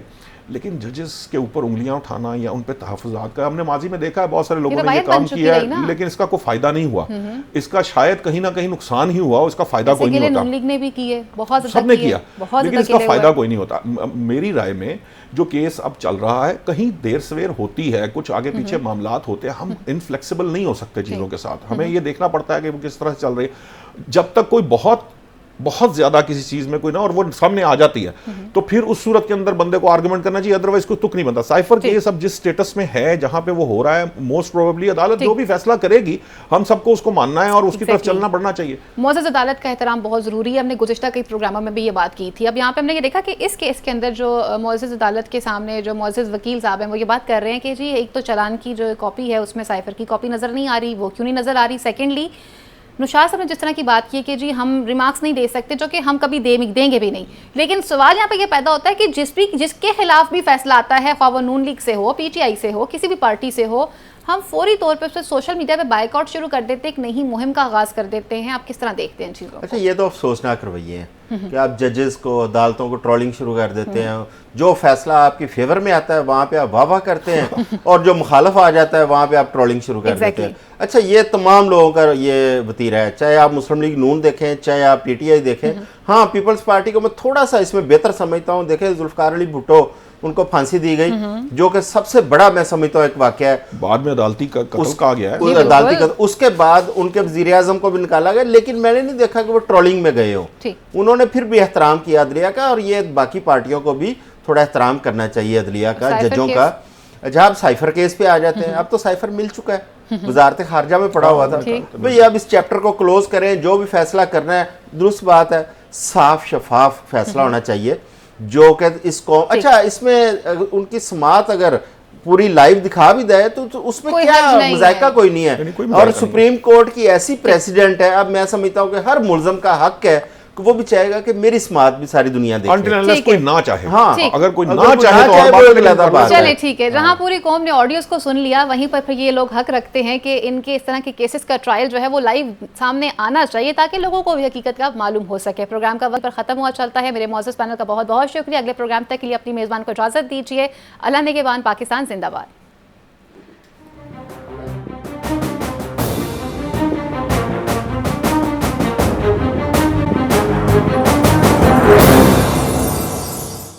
लेकिन जजेस के ऊपर उंगलियां उठाना या उन पे तहफ़्फ़ुज़ात का हमने माजी में देखा है, बहुत सारे लोगों ने ये काम किया है, लेकिन इसका कोई फ़ायदा नहीं हुआ। इसका शायद कहीं ना कहीं नुकसान ही हुआ, उसका फ़ायदा कोई नहीं होता। लीग ने भी किए, बहुत सबने किया, लेकिन इसका फ़ायदा कोई नहीं होता। मेरी राय में जो केस अब चल रहा है, कहीं देर सवेर होती है, कुछ आगे पीछे मामलात होते हैं, हम इनफ्लेक्सिबल नहीं हो सकते चीज़ों के साथ। हमें ये देखना पड़ता है कि वो किस तरह से चल रही है। जब तक कोई बहुत ज्यादा किसी चीज में कोई ना और वो सामने आ जाती है तो फिर उस सूरत के अंदर बंदे को आर्गुमेंट करना चाहिए, अदरवाइज कोई तुक नहीं बनता। साइफर केस अब जिस स्टेटस में है, जहां पे वो हो रहा है, मोस्ट प्रोबेबली अदालत जो भी फैसला करेगी हम सबको उसको मानना है और उसकी तरफ चलना बढ़ना चाहिए। मुअज़्ज़ज़ अदालत का एहतराम बहुत जरूरी है। हमने गुज़िश्ता कई प्रोग्रामों में भी ये बात की थी। अब यहाँ पे हमने ये देखा कि इस केस के अंदर जो मुअज़्ज़ज़ अदालत के सामने जो मुअज़्ज़ज़ वकील साहब हैं वो ये बात कर रहे हैं कि जी एक तो चालान की जो कॉपी है उसमें साइफर की कॉपी नजर नहीं आ रही, वो क्यों नहीं नजर आ रही। सेकेंडली नुशात साहब ने जिस तरह की बात की कि जी हम रिमार्क्स नहीं दे सकते, जो कि हम कभी देंगे भी नहीं, लेकिन सवाल यहाँ पे ये पैदा होता है कि जिसके खिलाफ भी फैसला आता है, ख्वाह वो नून लीग से हो, PTI से हो, किसी भी पार्टी से हो, हम फौरी तौर पर उससे सोशल मीडिया पे बाइकआउट शुरू कर देते हैं, एक नई मुहिम का आगाज कर देते हैं। आप किस तरह देखते हैं इन चीज़ों को? अच्छा, ये तो अफसोसनाक रवैये हैं कि आप जजेस को, अदालतों को ट्रोलिंग शुरू कर देते हैं। जो फैसला आपके फेवर में आता है वहाँ पे आप वाह करते हैं और जो मुखालफ आ जाता है वहाँ पे आप ट्रोलिंग शुरू कर देते हैं। अच्छा, ये तमाम लोगों का ये वतीरा है, चाहे आप मुस्लिम लीग नून देखें, चाहे आप PTI देखें। हाँ, पीपल्स पार्टी को मैं थोड़ा सा इसमें बेहतर समझता हूँ। देखें, जुल्फकार अली भुट्टो, उनको फांसी दी गई, जो कि सबसे बड़ा मैं समझता हूँ एक वाकया है। बाद में अदालती कत्ल कहा गया है, अदालती कत्ल, उसके बाद उनके वजीर आजम को भी निकाला गया, लेकिन मैंने नहीं देखा कि वो ट्रोलिंग में गए हो। उन्होंने फिर भी एहतराम किया अदलिया का, और ये बाकी पार्टियों को भी थोड़ा एहतराम करना चाहिए अदलिया का, जजों का। अच्छा, आप साइफर केस पे आ जाते हैं। अब तो साइफर मिल चुका है, वजारत खारजा में पड़ा हुआ था। भाई अब इस चैप्टर को क्लोज करें, जो भी फैसला करना है, दुरुस्त बात है, साफ शफाफ फैसला होना चाहिए। जो कि इसको, अच्छा, इसमें उनकी समात अगर पूरी लाइव दिखा भी दे तो उसमें क्या मजायका कोई नहीं है। और सुप्रीम कोर्ट की ऐसी प्रेसिडेंट है, अब मैं समझता हूँ कि हर मुल्ज़म का हक है कि वो भी चाहेगा कि मेरी समात भी सारी दुनिया देखे। कोई ना चाहे, हाँ, अगर कोई ना चाहे तो चले ठीक है। जहां पूरी कौम ने ऑडियोज को सुन लिया, वहीं पर फिर ये लोग हक रखते हैं कि इनके इस तरह के केसेस का ट्रायल जो है वो लाइव सामने आना चाहिए, ताकि लोगों को भी हकीकत का मालूम हो सके। प्रोग्राम का वक्त पर खत्म हुआ चलता है। मेरे मौजूद पैनल का बहुत बहुत शुक्रिया। अगले प्रोग्राम तक के लिए अपनी मेजबान को इजाजत दीजिए। अल्लाह नेगेबान, पाकिस्तान जिंदाबाद।